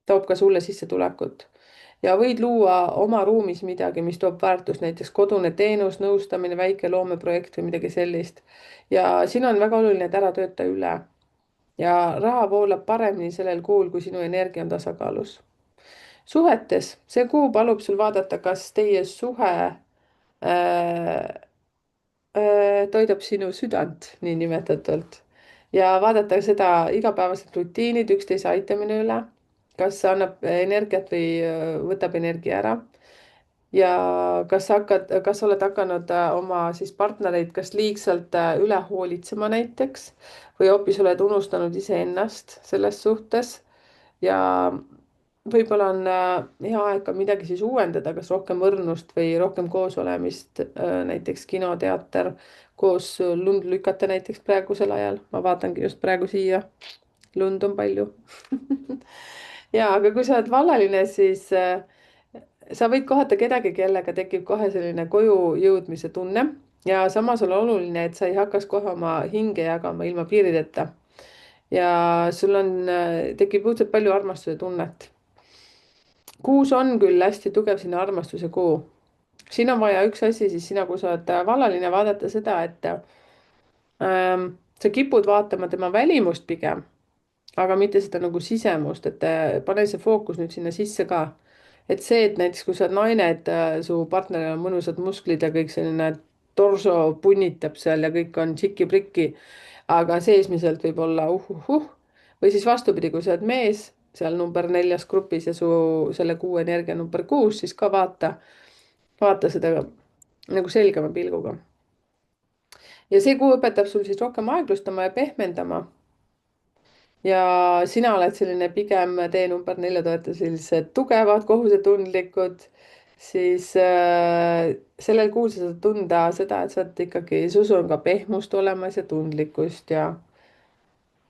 toob ka sulle sissetulekut. ja võid luua oma ruumis midagi, mis toob väärtust, näiteks kodune teenus, nõustamine, väike loomeprojekt või midagi sellist. ja siin on väga oluline, et ära tööta üle. ja raha voolab paremini sellel kuul, kui sinu energia on tasakaalus. suhetes, see kuu palub sul vaadata, kas teie suhe toidab sinu südant niinimetatult ja vaadata seda igapäevased rutiinid, üksteise aitamine üle, kas see annab energiat või võtab energia ära. ja kas oled hakanud oma siis partnereid kas liigselt üle hoolitsema näiteks või hoopis oled unustanud iseennast selles suhtes ja võib-olla on hea aeg ka midagi siis uuendada, kas rohkem õrnust või rohkem koosolemist, näiteks kinoteater, koos lund lükata näiteks praegusel ajal. ma vaatangi just praegu siia, lund on palju. ja, aga kui sa oled vallaline, siis sa võid kohata kedagi, kellega tekib kohe selline koju jõudmise tunne ja samas on oluline, et sa ei hakkaks kohe oma hinge jagama ilma piirideta. ja sul on, tekib õudselt palju armastuse tunnet. kuus on küll hästi tugev sinna armastuse kuu. siin on vaja üks asi, siis sina, kui sa oled vallaline, vaadata seda, et sa kipud vaatama tema välimust pigem, aga mitte seda nagu sisemust, et pane see fookus nüüd sinna sisse ka. et see, et näiteks kui sa oled naine, et su partneril on mõnusad musklid ja kõik selline torso punnitab seal ja kõik on tšiki-priki, aga seesmiselt võib olla või siis vastupidi, kui sa oled mees seal number 4 grupis ja su selle kuu energia number 6, siis ka vaata seda nagu selgema pilguga. ja see kuu õpetab sul siis rohkem aeglustama ja pehmendama. ja sina oled selline pigem tee number 4 toetaja, sellised tugevad, kohusetundlikud, siis sellel kuul sa saad tunda seda, et sa oled ikkagi, sus on ka pehmust olemas ja tundlikkust ja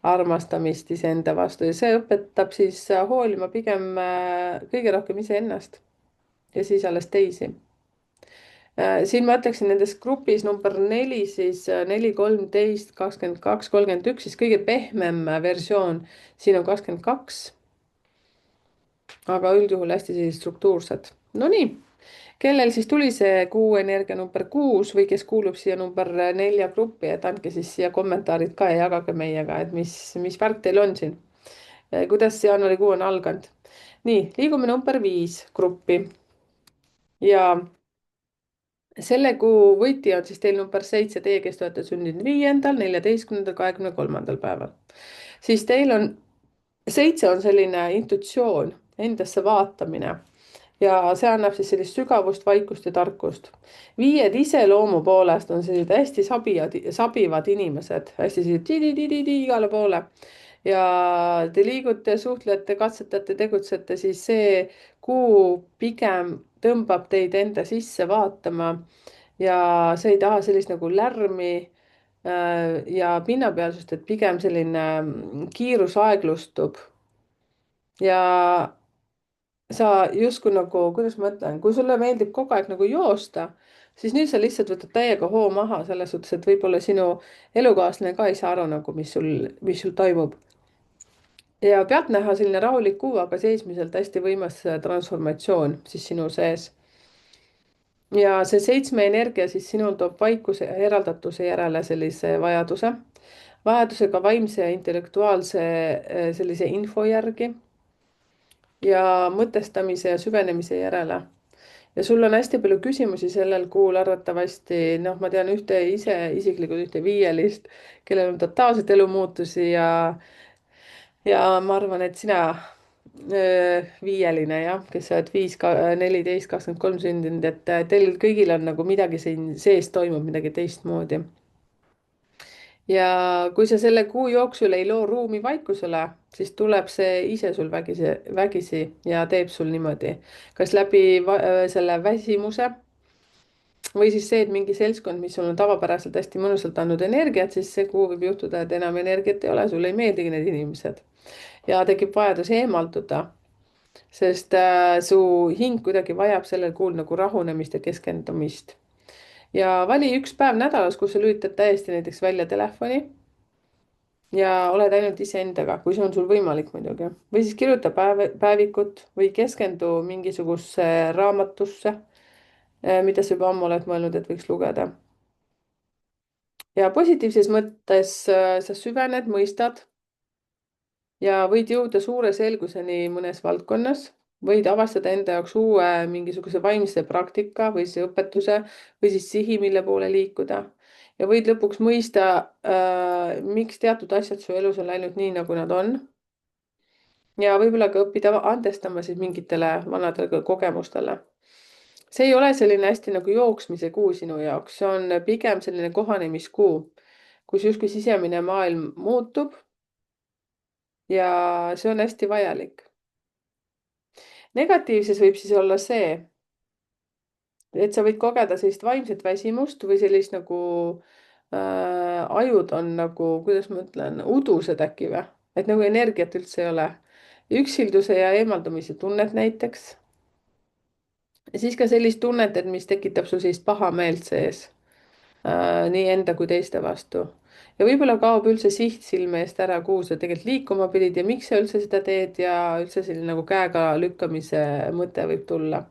armastamist iseenda vastu ja see õpetab siis hoolima pigem kõige rohkem iseennast ja siis alles teisi. siin ma ütleksin nendes grupis number 4, siis 4, 13, 22, 31, siis kõige pehmem versioon siin on 22. aga üldjuhul hästi sellised struktuursed. Nonii, kellel siis tuli see kuu energia number 6 või kes kuulub siia number 4 gruppi, et andke siis siia kommentaarid ka ja jagage meiega, et mis värk teil on siin. kuidas jaanuarikuu on alganud. nii, liigume number 5 gruppi ja selle kuu võti on siis teil number 7, teie, kes te olete sündinud 5., 14., 23. päeval. siis teil on, 7 on selline intuitsioon, endasse vaatamine ja see annab siis sellist sügavust, vaikust ja tarkust. 5 iseloomu poolest on sellised hästi sabivad inimesed, hästi sellised ti-ti-ti-ti-ti igale poole. Ja te liigute, suhtlete, katsetate, tegutsete, siis see kuu pigem tõmbab teid enda sisse vaatama ja see ei taha sellist nagu lärmi ja pinnapealsust, et pigem selline kiirus aeglustub ja sa justkui nagu, kuidas ma ütlen, kui sulle meeldib kogu aeg nagu joosta, siis nüüd sa lihtsalt võtad täiega hoo maha selles suhtes, et võib-olla sinu elukaaslane ka ei saa aru nagu, mis sul toimub. ja pealtnäha selline rahulik kuu, aga seesmiselt hästi võimas transformatsioon siis sinu sees. ja see 7 energia siis sinul toob vaikuse ja eraldatuse järele sellise vajadusega vaimse ja intellektuaalse sellise info järgi ja mõtestamise ja süvenemise järele. ja sul on hästi palju küsimusi sellel kuul arvatavasti, noh, ma tean ühte ise isiklikult ühte viielist, kellel on totaalselt elumuutusi ja ma arvan, et sina viieline jah, kes sa oled 5, 14, 23 sündinud, et teil kõigil on nagu midagi siin sees toimub, midagi teistmoodi. ja kui sa selle kuu jooksul ei loo ruumi vaikusele, siis tuleb see ise sul vägisi ja teeb sul niimoodi, kas läbi selle väsimuse või siis see, et mingi seltskond, mis sul on tavapäraselt hästi mõnusalt andnud energiat, siis see kuu võib juhtuda, et enam energiat ei ole, sulle ei meeldigi need inimesed ja tekib vajadus eemalduda, sest su hing kuidagi vajab sellel kuul nagu rahunemist ja keskendumist. ja vali üks päev nädalas, kus sa lülitad täiesti näiteks välja telefoni ja oled ainult iseendaga, kui see on sul võimalik muidugi. või siis kirjuta päevikut või keskendu mingisugusesse raamatusse, mida sa juba ammu oled mõelnud, et võiks lugeda. ja positiivses mõttes sa süvened, mõistad ja võid jõuda suure selguseni mõnes valdkonnas, võid avastada enda jaoks uue mingisuguse vaimse praktika või siis õpetuse või siis sihi, mille poole liikuda. ja võid lõpuks mõista miks teatud asjad su elus on läinud nii, nagu nad on. ja võib-olla ka õppida andestama siis mingitele vanadele kogemustele. see ei ole selline hästi nagu jooksmise kuu sinu jaoks, see on pigem selline kohanemiskuu, kus justkui sisemine maailm muutub ja see on hästi vajalik. negatiivses võib siis olla see, et sa võid kogeda sellist vaimset väsimust või sellist nagu ajud on nagu, kuidas ma ütlen, udused äkki või, et nagu energiat üldse ei ole. üksilduse ja eemaldumise tunnet näiteks. ja siis ka sellist tunnet, et mis tekitab sul sellist pahameelt sees nii enda kui teiste vastu. ja võib-olla kaob üldse siht silme eest ära, kuhu sa tegelikult liikuma pidid ja miks sa üldse seda teed ja üldse selline nagu käega lükkamise mõte võib tulla.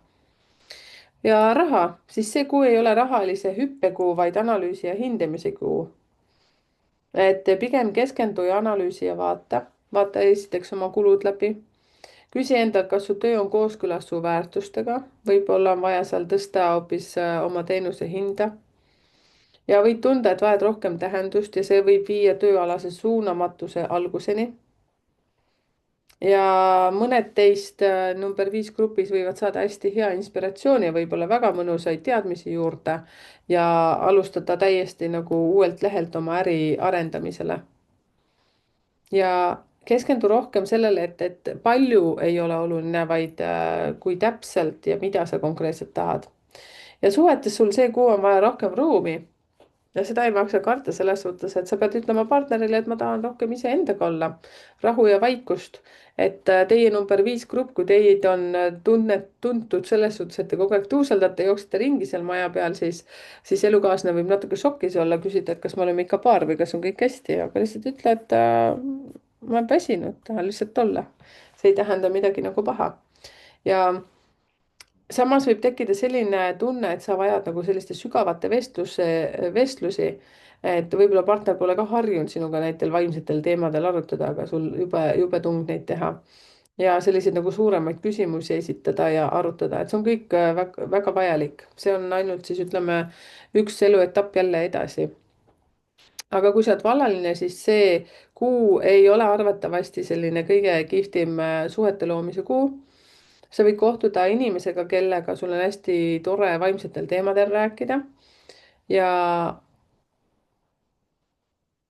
ja raha, siis see kuu ei ole rahalise hüppekuu, vaid analüüsi ja hindamise kuu. et pigem keskendu ja analüüsi ja vaata esiteks oma kulud läbi. küsi endalt, kas su töö on kooskõlas su väärtustega, võib-olla on vaja seal tõsta hoopis oma teenuse hinda ja võid tunda, et vajad rohkem tähendust ja see võib viia tööalase suunamatuse alguseni. ja mõned teist number 5 grupis võivad saada hästi hea inspiratsiooni ja võib-olla väga mõnusaid teadmisi juurde ja alustada täiesti nagu uuelt lehelt oma äri arendamisele. ja keskendu rohkem sellele, et palju ei ole oluline, vaid kui täpselt ja mida sa konkreetselt tahad. ja suhetes sul see kuu on vaja rohkem ruumi ja seda ei maksa karta selles suhtes, et sa pead ütlema partnerile, et ma tahan rohkem iseendaga olla, rahu ja vaikust. et teie number 5 grupp, kui teid on tuntud selles suhtes, et te kogu aeg tuuseldate, jooksete ringi seal maja peal, siis elukaaslane võib natuke šokis olla, küsida, et kas me oleme ikka paar või kas on kõik hästi, aga lihtsalt ütle, et ma olen väsinud, tahan lihtsalt olla. see ei tähenda midagi nagu paha. ja samas võib tekkida selline tunne, et sa vajad nagu selliste sügavate vestlusi, et võib-olla partner pole ka harjunud sinuga näitel vaimsetel teemadel arutada, aga sul jube tung neid teha. ja selliseid nagu suuremaid küsimusi esitada ja arutada, et see on kõik väga, väga vajalik, see on ainult siis ütleme üks eluetapp jälle edasi. aga kui sa oled vallaline, siis see kuu ei ole arvatavasti selline kõige kihvtim suhete loomise kuu. sa võid kohtuda inimesega, kellega sul on hästi tore vaimsetel teemadel rääkida ja,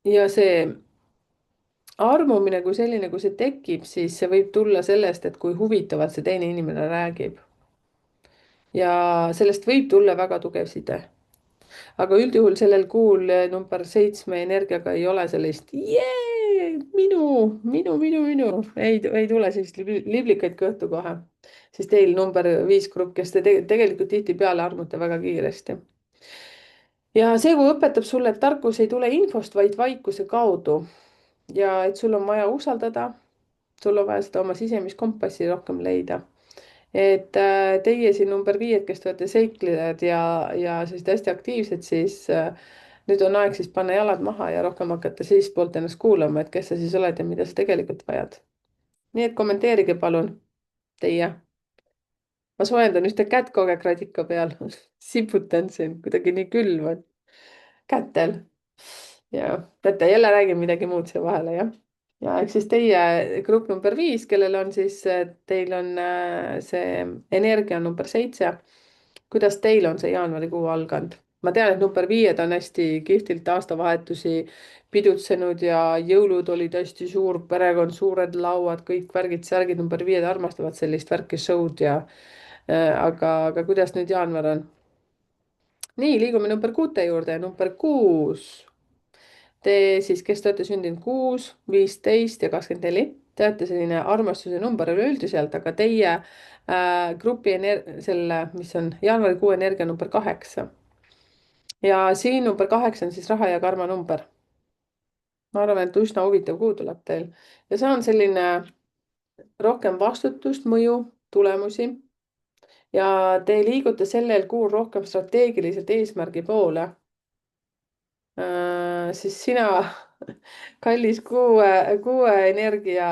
ja see armumine kui selline, kui see tekib, siis see võib tulla sellest, et kui huvitavalt see teine inimene räägib. ja sellest võib tulla väga tugev side. aga üldjuhul sellel kuul number 7 energiaga ei ole sellist jee, minu, ei tule sellist liblikaid kõhtu kohe. siis teil number 5 grupp, kes te tegelikult tihtipeale armute väga kiiresti. ja see kuu õpetab sulle, et tarkus ei tule infost, vaid vaikuse kaudu ja et sul on vaja usaldada, sul on vaja seda oma sisemist kompassi rohkem leida. et teie siin number 5, kes te olete seiklejad ja sellised hästi aktiivsed, siis nüüd on aeg siis panna jalad maha ja rohkem hakata seestpoolt ennast kuulama, et kes sa siis oled ja mida sa tegelikult vajad. nii et kommenteerige palun teie. ma soojendan ühte kätt kogu aeg radika peal siputan siin, kuidagi nii külm on kätel. ja teate, jälle räägin midagi muud siia vahele, jah. ja eks siis teie grupp number 5, kellel on siis, teil on see energia number 7. kuidas teil on see jaanuarikuu alganud? ma tean, et number 5 on hästi kihvtilt aastavahetusi pidutsenud ja jõulud olid hästi suur perekond, suured lauad, kõik värgid-särgid, number 5 armastavad sellist värki, show'd ja aga kuidas nüüd jaanuar on? nii, liigume number 6 juurde. number 6. Te siis, kes te olete sündinud 6, 15 ja 24, te olete selline armastuse number üleüldiselt, aga teie grupi selle, mis on jaanuarikuu energia number 8. ja siin number 8 on siis raha ja karma number. ma arvan, et üsna huvitav kuu tuleb teil ja see on selline rohkem vastutust, mõju, tulemusi ja te liigute sellel kuul rohkem strateegiliselt eesmärgi poole. siis sina, kallis kuue energia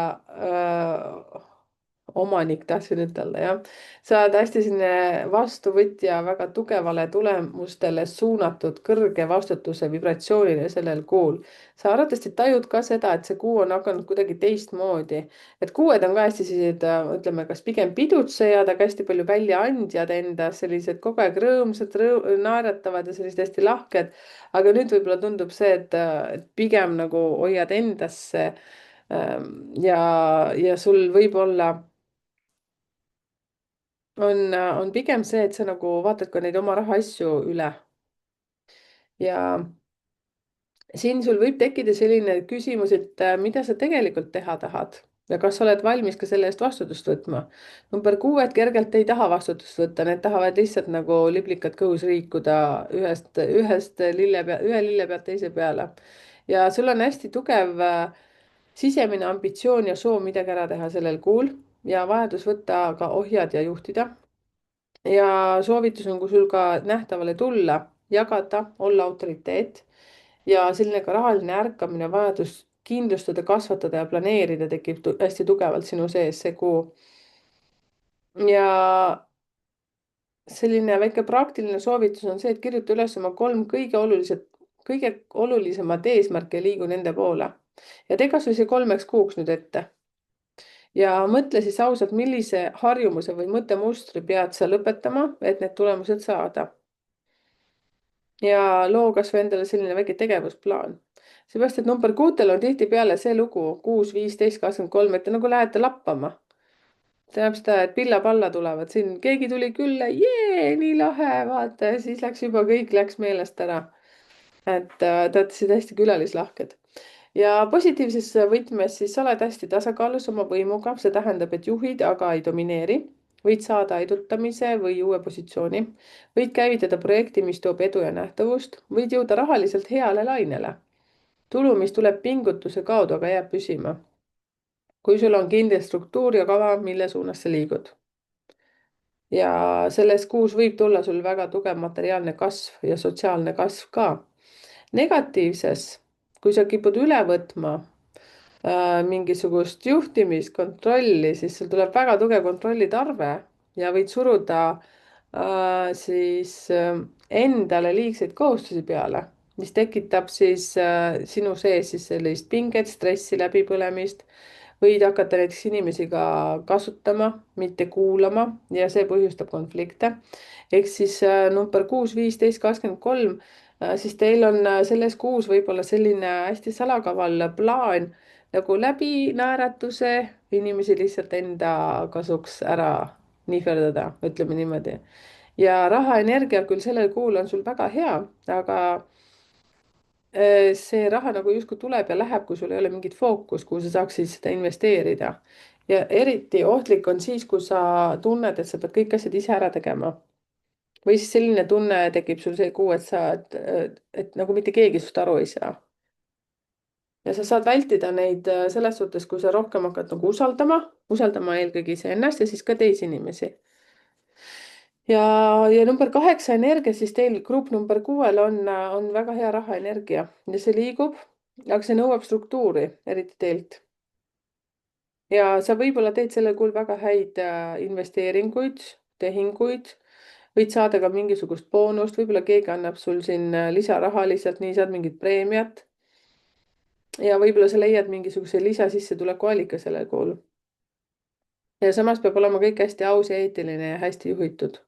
omanik, tahtsin ütelda, jah. sa oled hästi selline vastuvõtja väga tugevale tulemustele suunatud kõrge vastutuse vibratsioonile sellel kuul. sa arvatavasti tajud ka seda, et see kuu on hakanud kuidagi teistmoodi. et kuued on ka hästi sellised, ütleme, kas pigem pidutsejad, aga hästi palju väljaandjad endas, sellised kogu aeg rõõmsad, naeratavad ja sellised hästi lahked. aga nüüd võib-olla tundub see, et pigem nagu hoiad endasse. ja sul võib-olla on pigem see, et sa nagu vaatad ka neid oma rahaasju üle. ja siin sul võib tekkida selline küsimus, et mida sa tegelikult teha tahad ja kas sa oled valmis ka selle eest vastutust võtma. number 6 kergelt ei taha vastutust võtta, need tahavad lihtsalt nagu liblikad kõhus liikuda ühest ühe lille pealt teise peale. ja sul on hästi tugev sisemine ambitsioon ja soov midagi ära teha sellel kuul ja vajadus võtta ka ohjad ja juhtida. ja soovitus on, kui sul ka nähtavale tulla, jagada, olla autoriteet ja selline ka rahaline ärkamine, vajadus kindlustada, kasvatada ja planeerida tekib hästi tugevalt sinu sees see kuu. ja selline väike praktiline soovitus on see, et kirjuta üles oma 3 kõige olulisemat eesmärki ja liigu nende poole. ja tee kasvõi see 3 kuuks nüüd ette. ja mõtle siis ausalt, millise harjumuse või mõttemustri pead sa lõpetama, et need tulemused saada. ja loo kasvõi endale selline väike tegevusplaan. seepärast, et number 6 on tihtipeale see lugu 6, 15, 23, et te nagu lähete lappama. tähendab seda, et pilla-palla tulevad siin, keegi tuli külla, jee, nii lahe, vaata ja siis läks juba kõik läks meelest ära. et te olete siin hästi külalislahked. ja positiivses võtmes siis sa oled hästi tasakaalus oma võimuga, see tähendab, et juhid, aga ei domineeri. võid saada edutamise või uue positsiooni, võid käivitada projekti, mis toob edu ja nähtavust, võid jõuda rahaliselt heale lainele. tulu, mis tuleb pingutuse kaudu, aga jääb püsima. kui sul on kindel struktuur ja kava, mille suunas sa liigud. ja selles kuus võib tulla sul väga tugev materiaalne kasv ja sotsiaalne kasv ka. negatiivses, kui sa kipud üle võtma mingisugust juhtimist, kontrolli, siis sul tuleb väga tugev kontrollitarve ja võid suruda endale liigseid kohustusi peale, mis tekitab siis sinu sees siis sellist pinget, stressi, läbipõlemist. võid hakata näiteks inimesi ka kasutama, mitte kuulama ja see põhjustab konflikte. ehk siis number 6, 15, 23, siis teil on selles kuus võib-olla selline hästi salakaval plaan nagu läbi naeratuse inimesi lihtsalt enda kasuks ära nihverdada, ütleme niimoodi. ja rahaenergia küll sellel kuul on sul väga hea, aga see raha nagu justkui tuleb ja läheb, kui sul ei ole mingit fookust, kuhu sa saaksid seda investeerida. ja eriti ohtlik on siis, kui sa tunned, et sa pead kõik asjad ise ära tegema. või siis selline tunne tekib sul see kuu, et nagu mitte keegi sinust aru ei saa. ja sa saad vältida neid selles suhtes, kui sa rohkem hakkad nagu usaldama eelkõige iseennast ja siis ka teisi inimesi. ja number 8 energia, siis teil grupp number 6-l on väga hea rahaenergia ja see liigub, aga see nõuab struktuuri, eriti teilt. ja sa võib-olla teed sellel kuul väga häid investeeringuid, tehinguid, võid saada ka mingisugust boonust, võib-olla keegi annab sul siin lisaraha lihtsalt nii, saad mingit preemiat. ja võib-olla sa leiad mingisuguse lisasissetuleku allika sellel kuul. ja samas peab olema kõik hästi aus ja eetiline ja hästi juhitud.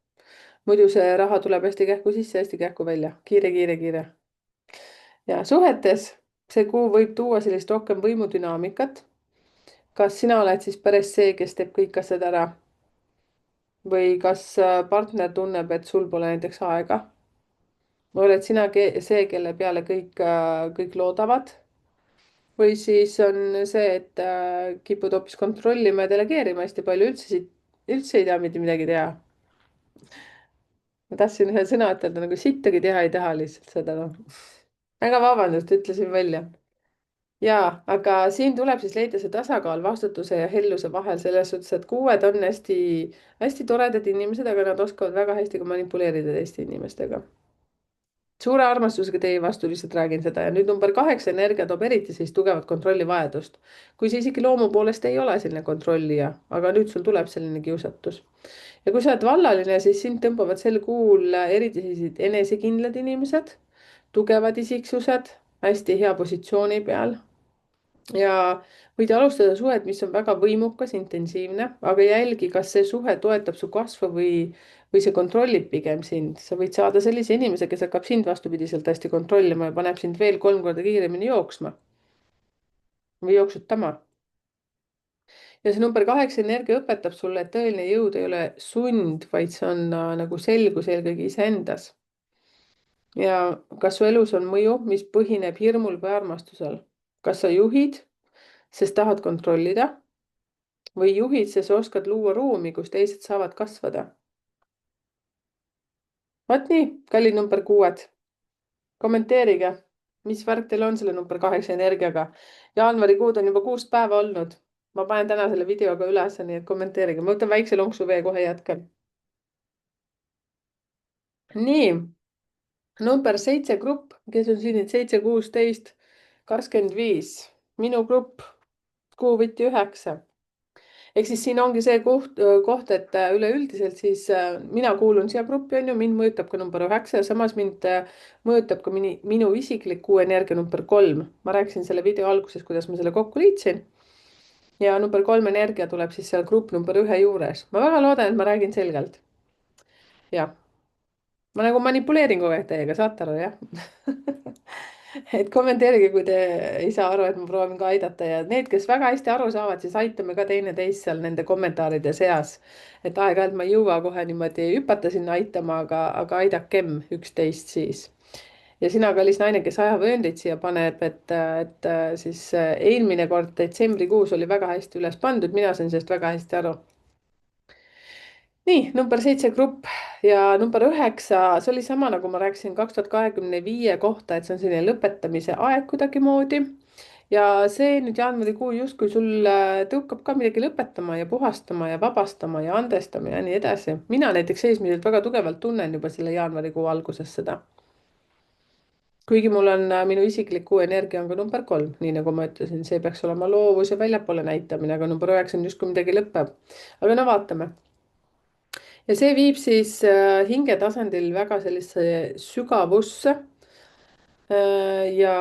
muidu see raha tuleb hästi kähku sisse, hästi kähku välja, kiire, kiire, kiire. ja suhetes see kuu võib tuua sellist rohkem võimudünaamikat. kas sina oled siis päris see, kes teeb kõik asjad ära? või kas partner tunneb, et sul pole näiteks aega? või oled sina see, kelle peale kõik loodavad? või siis on see, et kipud hoopis kontrollima ja delegeerima hästi palju, üldse ei tea mitte midagi teha. ma tahtsin ühe sõna ütelda nagu sittagi teha ei taha lihtsalt seda noh. väga vabandust, ütlesin välja. jaa, aga siin tuleb siis leida see tasakaal vastutuse ja helluse vahel selles suhtes, et kuued on hästi toredad inimesed, aga nad oskavad väga hästi ka manipuleerida teiste inimestega. suure armastusega teie vastu lihtsalt räägin seda ja nüüd number 8 energia toob eriti sellist tugevat kontrollivajadust. kui sa isegi loomu poolest ei ole selline kontrollija, aga nüüd sul tuleb selline kiusatus. ja kui sa oled vallaline, siis sind tõmbavad sel kuul eriti sellised enesekindlad inimesed, tugevad isiksused, hästi hea positsiooni peal. ja võid alustada suhet, mis on väga võimukas, intensiivne, aga jälgi, kas see suhe toetab su kasvu või see kontrollib pigem sind. sa võid saada sellise inimese, kes hakkab sind vastupidiselt hästi kontrollima ja paneb sind veel 3 korda kiiremini jooksma või jooksutama. ja see number 8 energia õpetab sulle, et tõeline jõud ei ole sund, vaid see on nagu selgus eelkõige iseendas. ja kas su elus on mõju, mis põhineb hirmul või armastusel? kas sa juhid, sest tahad kontrollida või juhid, sest oskad luua ruumi, kus teised saavad kasvada? Vot nii, kallid number 6-d. kommenteerige, mis värk teil on selle number 8 energiaga. jaanuarikuud on juba 6 päeva olnud. ma panen täna selle videoga üles, nii et kommenteerige. ma võtan väikse lonksu vee, kohe jätkan. nii, number 7 grupp, kes on siin, 7, 16, 25. minu grupp, kuuvõti 9. ehk siis siin ongi see koht, et üleüldiselt siis mina kuulun siia gruppi, on ju, mind mõjutab ka number 9 ja samas mind mõjutab ka minu isiklik kuu energia number 3. ma rääkisin selle video alguses, kuidas ma selle kokku liitsin. ja number 3 energia tuleb siis seal grupp number 1 juures. ma väga loodan, et ma räägin selgelt. jah, ma nagu manipuleerin kogu aeg teiega, saate aru, jah? et kommenteerige, kui te ei saa aru, et ma proovin ka aidata ja need, kes väga hästi aru saavad, siis aitame ka teineteist seal nende kommentaaride seas. et aeg-ajalt ma ei jõua kohe niimoodi hüpata sinna aitama, aga aidakem üksteist siis. ja sina, kallis naine, kes ajavööndeid siia paneb, et siis eelmine kord detsembrikuus oli väga hästi üles pandud, mina sain sellest väga hästi aru. nii, number 7 grupp ja number 9, see oli sama, nagu ma rääkisin 2025 kohta, et see on selline lõpetamise aeg kuidagimoodi. ja see nüüd jaanuarikuu justkui sul tõukab ka midagi lõpetama ja puhastama ja vabastama ja andestama ja nii edasi. mina näiteks seesmiselt väga tugevalt tunnen juba selle jaanuarikuu alguses seda. kuigi mul on minu isikliku energia on ka number 3, nii nagu ma ütlesin, see peaks olema loovus ja väljapoole näitamine, aga number 9 on justkui midagi lõpeb. aga no vaatame. Ja see viib siis hinge tasandil väga sellisesse sügavusse. Ja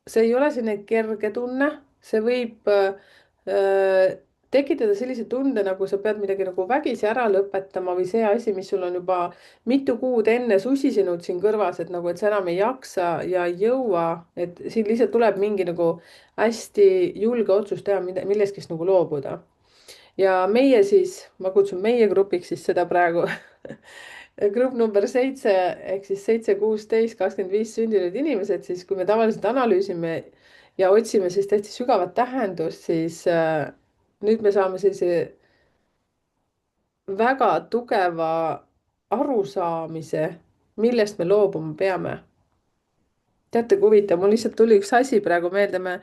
see ei ole selline kerge tunne, see võib tekitada sellise tunde, nagu sa pead midagi nagu vägisi ära lõpetama või see asi, mis sul on juba mitu kuud enne susisenud siin kõrvas, et nagu, et sa enam ei jaksa ja ei jõua, et siin lihtsalt tuleb mingi nagu hästi julge otsus teha, millestki nagu loobuda. Ja meie siis, ma kutsun meie grupiks siis seda praegu grupp number 7 ehk siis 7, 16, 25 sündinud inimesed, siis kui me tavaliselt analüüsime ja otsime siis täitsa sügavat tähendust, siis nüüd me saame sellise väga tugeva arusaamise, millest me loobuma peame. Teate, kui huvitav, mul lihtsalt tuli üks asi praegu meelde, ma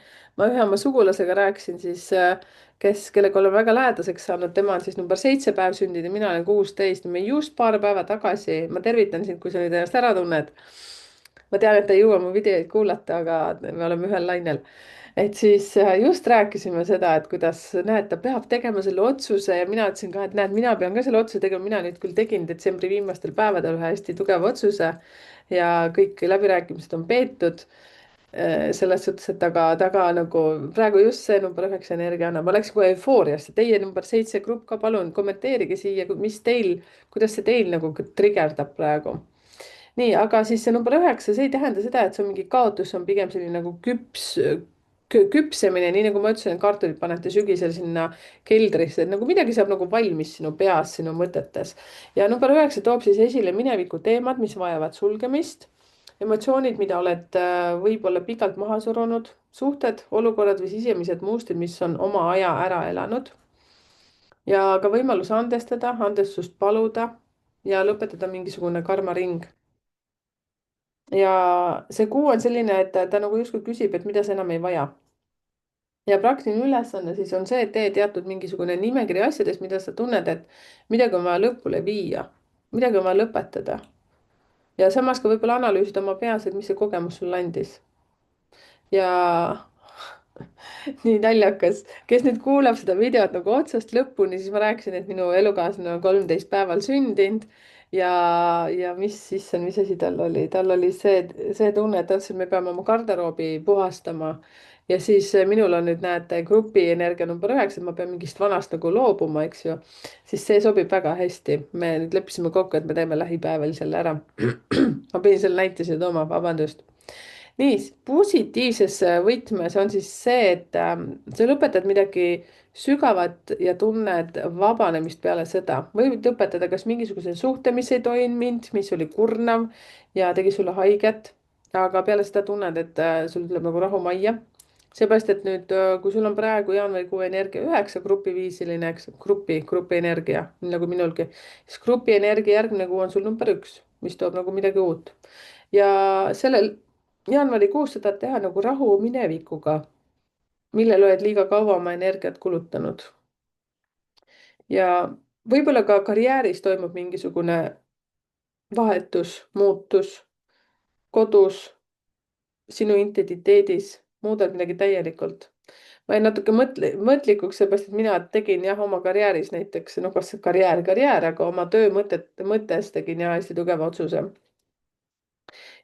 ühe oma sugulasega rääkisin siis, kellega olen väga lähedaseks saanud, tema on siis number 7 päev sündinud ja mina olen 16. me just paar päeva tagasi, ma tervitan sind, kui sa nüüd ennast ära tunned. ma tean, et ei jõua mu videoid kuulata, aga me oleme ühel lainel. et siis just rääkisime seda, et kuidas näed, ta peab tegema selle otsuse ja mina ütlesin ka, et näed, mina pean ka selle otsuse tegema, mina nüüd küll tegin detsembri viimastel päevadel ühe hästi tugeva otsuse ja kõik läbirääkimised on peetud. selles suhtes, et taga nagu praegu just see number 9 energia annab, ma läksin kohe eufooriasse, teie number 7 grupp ka, palun kommenteerige siia, mis teil, kuidas see teil nagu trigerdab praegu. nii, aga siis see number 9, see ei tähenda seda, et see on mingi kaotus, see on pigem selline nagu küpsemine, nii nagu ma ütlesin, et kartulit panete sügisel sinna keldrisse, et nagu midagi saab nagu valmis sinu peas, sinu mõtetes. ja number 9 toob siis esile mineviku teemad, mis vajavad sulgemist, emotsioonid, mida oled võib-olla pikalt maha surunud, suhted, olukorrad või sisemised mustrid, mis on oma aja ära elanud. ja ka võimalus andestada, andestust paluda ja lõpetada mingisugune karmaring. ja see kuu on selline, et ta nagu justkui küsib, et mida sa enam ei vaja. ja praktiline ülesanne siis on see, et tee teatud mingisugune nimekiri asjadest, mida sa tunned, et midagi on vaja lõpule viia, midagi on vaja lõpetada. ja samas ka võib-olla analüüsida oma peas, et mis see kogemus sulle andis. ja nii naljakas, kes nüüd kuulab seda videot nagu otsast lõpuni, siis ma rääkisin, et minu elukaaslane on 13 päeval sündinud ja mis asi tal oli see tunne, et ta ütles, et me peame oma garderoobi puhastama. ja siis minul on nüüd näete grupi energia number 9, et ma pean mingist vanast nagu loobuma, eks ju. siis see sobib väga hästi, me nüüd leppisime kokku, et me teeme lähipäeval selle ära. ma pidin selle näite siia tooma, vabandust. nii, positiivses võtmes on siis see, et sa lõpetad midagi sügavat ja tunned vabanemist peale seda. võid lõpetada kas mingisuguse suhte, mis ei toiminud, mis oli kurnav ja tegi sulle haiget, aga peale seda tunned, et sul tuleb nagu rahu majja. seepärast, et nüüd, kui sul on praegu jaanuarikuu energia 9 grupiviisiline, eks, grupi energia, nii nagu minulgi, siis grupi energia järgmine kuu on sul number 1, mis toob nagu midagi uut. ja sellel jaanuarikuus sa tahad teha nagu rahu minevikuga, millele oled liiga kaua oma energiat kulutanud. ja võib-olla ka karjääris toimub mingisugune vahetus, muutus, kodus, sinu identiteedis, muudad midagi täielikult. ma jäin natuke mõtlikuks, seepärast et mina tegin jah oma karjääris näiteks, noh, kas karjäär, aga oma töö mõttes tegin ja hästi tugeva otsuse.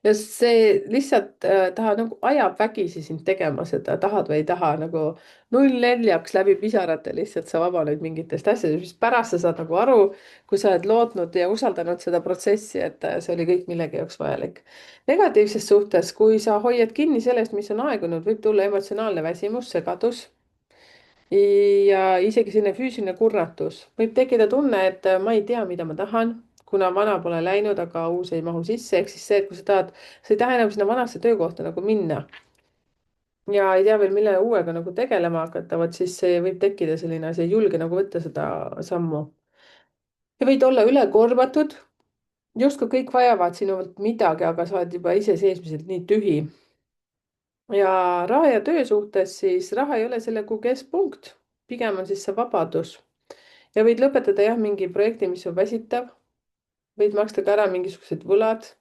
ja see lihtsalt nagu ajab vägisi sind tegema seda, tahad või ei taha, nagu 0-4 läbi pisarate lihtsalt sa vabaned mingitest asjadest, mis pärast sa saad nagu aru, kui sa oled lootnud ja usaldanud seda protsessi, et see oli kõik millegi jaoks vajalik. negatiivses suhtes, kui sa hoiad kinni sellest, mis on aegunud, võib tulla emotsionaalne väsimus, segadus ja isegi selline füüsiline kurnatus. võib tekkida tunne, et ma ei tea, mida ma tahan, kuna vana pole läinud, aga uus ei mahu sisse, ehk siis see, et kui sa tahad, sa ei taha enam sinna vanasse töökohta nagu minna ja ei tea veel, mille uuega nagu tegelema hakata, vot siis see võib tekkida selline asi, ei julge nagu võtta seda sammu. ja võid olla ülekoormatud, justkui kõik vajavad sinult midagi, aga sa oled juba ise seesmiselt nii tühi. ja raha ja töö suhtes, siis raha ei ole selle kuu keskpunkt, pigem on siis see vabadus. ja võid lõpetada jah, mingi projekti, mis on väsitav, võid maksta ka ära mingisugused võlad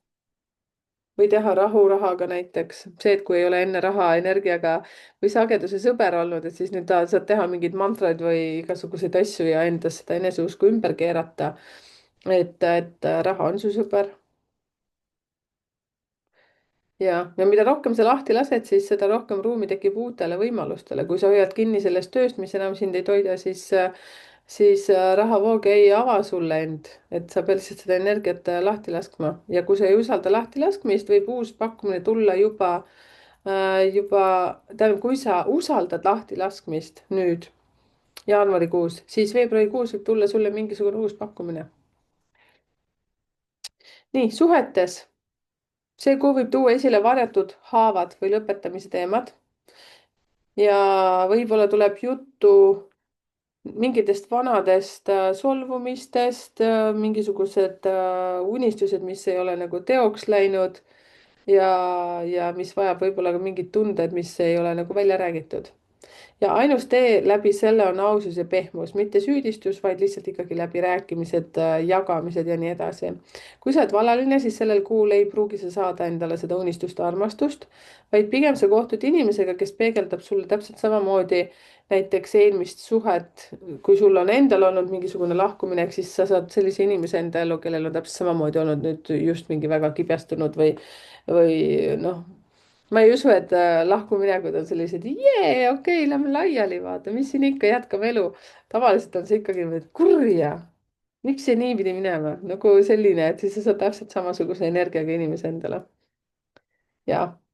või teha rahurahaga näiteks. See, et kui ei ole enne raha, energiaga või sageduse sõber olnud, et siis nüüd saad teha mingeid mantraid või igasuguseid asju ja endas seda eneseusku ümber keerata. et raha on su sõber. Ja mida rohkem sa lahti lased, siis seda rohkem ruumi tekib uutele võimalustele. Kui sa hoiad kinni sellest tööst, mis enam sind ei toida, siis rahavoog ei ava sulle end, et sa pead lihtsalt seda energiat lahti laskma ja kui sa ei usalda lahti laskmist, võib uus pakkumine tulla juba, tähendab, kui sa usaldad lahti laskmist nüüd jaanuarikuus, siis veebruarikuus võib tulla sulle mingisugune uus pakkumine. nii, suhetes. see kuu võib tuua esile varjatud haavad või lõpetamise teemad ja võib-olla tuleb juttu mingitest vanadest solvumistest, mingisugused unistused, mis ei ole nagu teoks läinud ja, ja mis vajab võib-olla ka mingid tunded, mis ei ole nagu välja räägitud. ja ainus tee läbi selle on ausus ja pehmus, mitte süüdistus, vaid lihtsalt ikkagi läbirääkimised, jagamised ja nii edasi. kui sa oled valaline, siis sellel kuul ei pruugi sa saada endale seda unistuste armastust, vaid pigem sa kohtud inimesega, kes peegeldab sulle täpselt samamoodi näiteks eelmist suhet. kui sul on endal olnud mingisugune lahkuminek, siis sa saad sellise inimese enda ellu, kellel on täpselt samamoodi olnud nüüd just mingi väga kibestunud või noh, ma ei usu, et lahkuminekud on sellised, jee, okei, lähme laiali, vaata, mis siin ikka, jätkame elu. tavaliselt on see ikkagi, et kurja, miks see niipidi minema, nagu selline, et siis sa saad täpselt samasuguse energiaga inimese endale.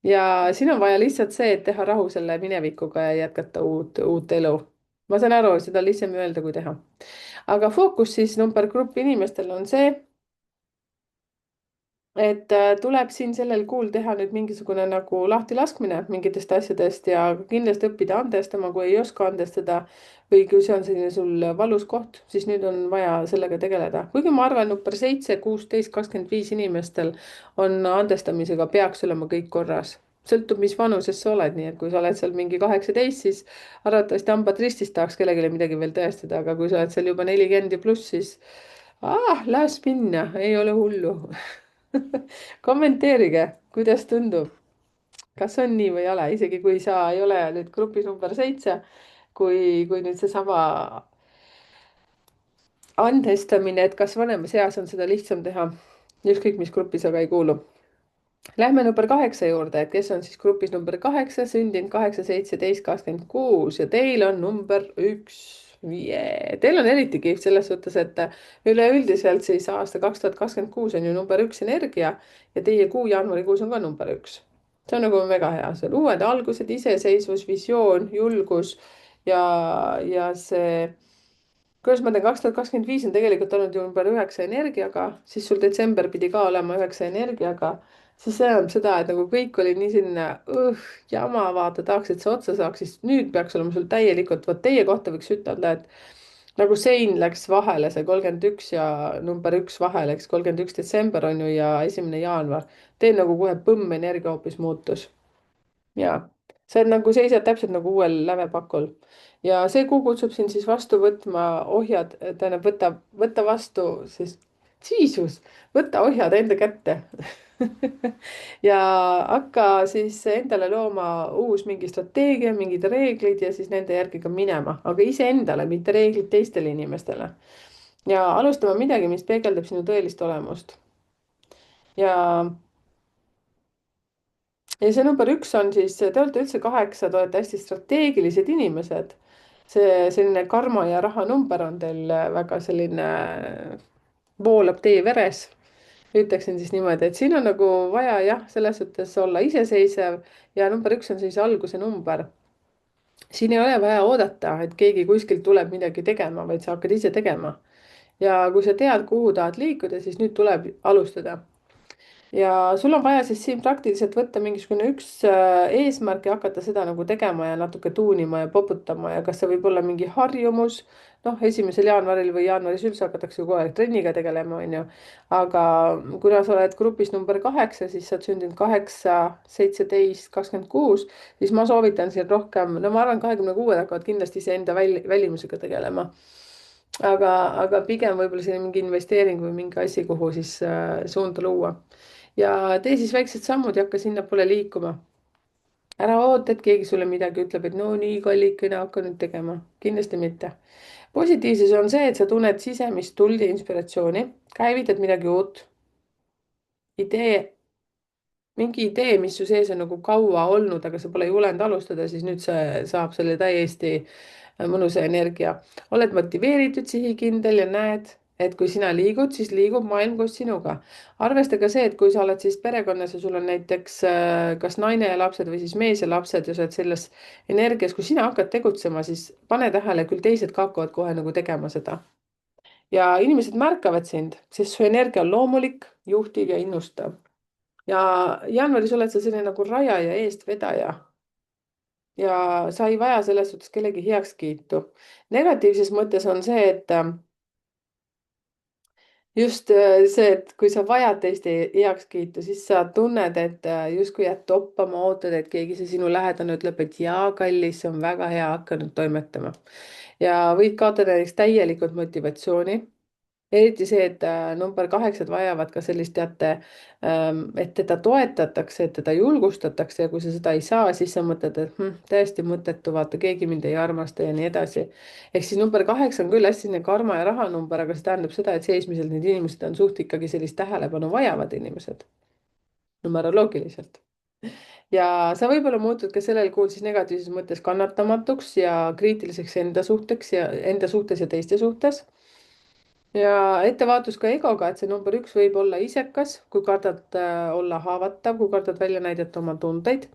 ja siin on vaja lihtsalt see, et teha rahu selle minevikuga ja jätkata uut elu. ma saan aru, seda on lihtsam öelda kui teha. aga fookus siis numbergrupi inimestel on see, et tuleb siin sellel kuul teha nüüd mingisugune nagu lahtilaskmine mingitest asjadest ja kindlasti õppida andestama, kui ei oska andestada või kui see on selline sul valus koht, siis nüüd on vaja sellega tegeleda. kuigi ma arvan, number 7, 16, 25 inimestel on andestamisega peaks olema kõik korras. sõltub, mis vanuses sa oled, nii et kui sa oled seal mingi 18, siis arvatavasti hambad ristis tahaks kellelegi midagi veel tõestada, aga kui sa oled seal juba 40 ja pluss, siis las minna, ei ole hullu. kommenteerige, kuidas tundub, kas on nii või ei ole, isegi kui sa ei ole nüüd grupis number 7, kui nüüd seesama andestamine, et kas vanemas eas on seda lihtsam teha, ükskõik mis gruppi sa ka ei kuulu. Lähme number 8 juurde, et kes on siis grupis number 8, sündinud 8, 17, 26 ja teil on number 1. Yeah. Teil on eriti kihvt selles suhtes, et üleüldiselt siis aasta 2026 on ju number 1 energia ja teie kuu jaanuarikuus on ka number 1. see on nagu väga hea, see on uued algused, iseseisvus, visioon, julgus ja see, kuidas ma ütlen, 2025 on tegelikult olnud ju number 9 energiaga, siis sul detsember pidi ka olema 9 energiaga, siis see tähendab seda, et nagu kõik oli nii selline jama, vaata, tahaks, et see otsa saaks, siis nüüd peaks olema sul täielikult, vot teie kohta võiks ütelda, et nagu sein läks vahele, see 31 ja number 1 vahele, eks 31 detsember on ju ja 1. jaanuar. Teil nagu kohe põmm energia hoopis muutus. ja sa oled nagu, seisad täpselt nagu uuel lävepakul ja see kuu kutsub sind siis vastu võtma ohjad, tähendab, võtta vastu siis, Jeesus, võta ohjad enda kätte ja hakka siis endale looma uus mingi strateegia, mingid reeglid ja siis nende järgi ka minema, aga iseendale, mitte reeglid teistele inimestele. ja alustama midagi, mis peegeldab sinu tõelist olemust. ja ja see number 1 on siis, te olete üldse 8, te olete hästi strateegilised inimesed. see selline karma ja raha number on teil väga selline, voolab teie veres. ütleksin siis niimoodi, et siin on nagu vaja jah, selles suhtes olla iseseisev ja number 1 on siis alguse number. siin ei ole vaja oodata, et keegi kuskilt tuleb midagi tegema, vaid sa hakkad ise tegema. ja kui sa tead, kuhu tahad liikuda, siis nüüd tuleb alustada. ja sul on vaja siis siin praktiliselt võtta mingisugune üks eesmärk ja hakata seda nagu tegema ja natuke tuunima ja poputama ja kas see võib olla mingi harjumus. noh, 1. jaanuaril või jaanuaris üldse hakatakse ju kogu aeg trenniga tegelema, onju. aga kuna sa oled grupis number 8, siis sa oled sündinud 8, 17, 26, siis ma soovitan siin rohkem, no ma arvan, 26 hakkavad kindlasti iseenda välimusega tegelema. aga pigem võib-olla selline mingi investeering või mingi asi, kuhu siis suunda luua ja tee siis väiksed sammud ja hakka sinnapoole liikuma. ära oota, et keegi sulle midagi ütleb, et no nii kallikene, hakka nüüd tegema. kindlasti mitte. positiivsus on see, et sa tunned sisemist tuld ja inspiratsiooni, käivitad midagi uut, idee, mingi idee, mis su sees on nagu kaua olnud, aga sa pole julenud alustada, siis nüüd see saab selle täiesti mõnusa energia. oled motiveeritud, sihikindel ja näed, et kui sina liigud, siis liigub maailm koos sinuga. arvesta ka see, et kui sa oled siis perekonnas ja sul on näiteks kas naine ja lapsed või siis mees ja lapsed ja sa oled selles energias, kui sina hakkad tegutsema, siis pane tähele, küll teised ka hakkavad kohe nagu tegema seda. ja inimesed märkavad sind, sest su energia on loomulik, juhtiv ja innustav. ja jaanuaris oled sa selline nagu rajaja, eestvedaja ja sa ei vaja selles suhtes kellegi heakskiitu. negatiivses mõttes on see, et just see, et kui sa vajad teiste heakskiitu, siis sa tunned, et justkui jääd toppama, ootad, et keegi see sinu lähedane ütleb, et jaa, kallis, see on väga hea, hakka nüüd toimetama. ja võid kaotada näiteks täielikult motivatsiooni. eriti see, et number 8 vajavad ka sellist, teate, et teda toetatakse, et teda julgustatakse ja kui sa seda ei saa, siis sa mõtled, et täiesti mõttetu, vaata, keegi mind ei armasta ja nii edasi. ehk siis number 8 on küll hästi selline karma ja raha number, aga see tähendab seda, et seesmiselt need inimesed on suht ikkagi sellist tähelepanu vajavad inimesed, numeroloogiliselt. ja sa võib-olla muutud ka sellel kuul siis negatiivses mõttes kannatamatuks ja kriitiliseks enda suhtes ja teiste suhtes ja ettevaatus ka egoga, et see number 1 võib olla isekas, kui kardad olla haavatav, kui kardad välja näidata oma tundeid.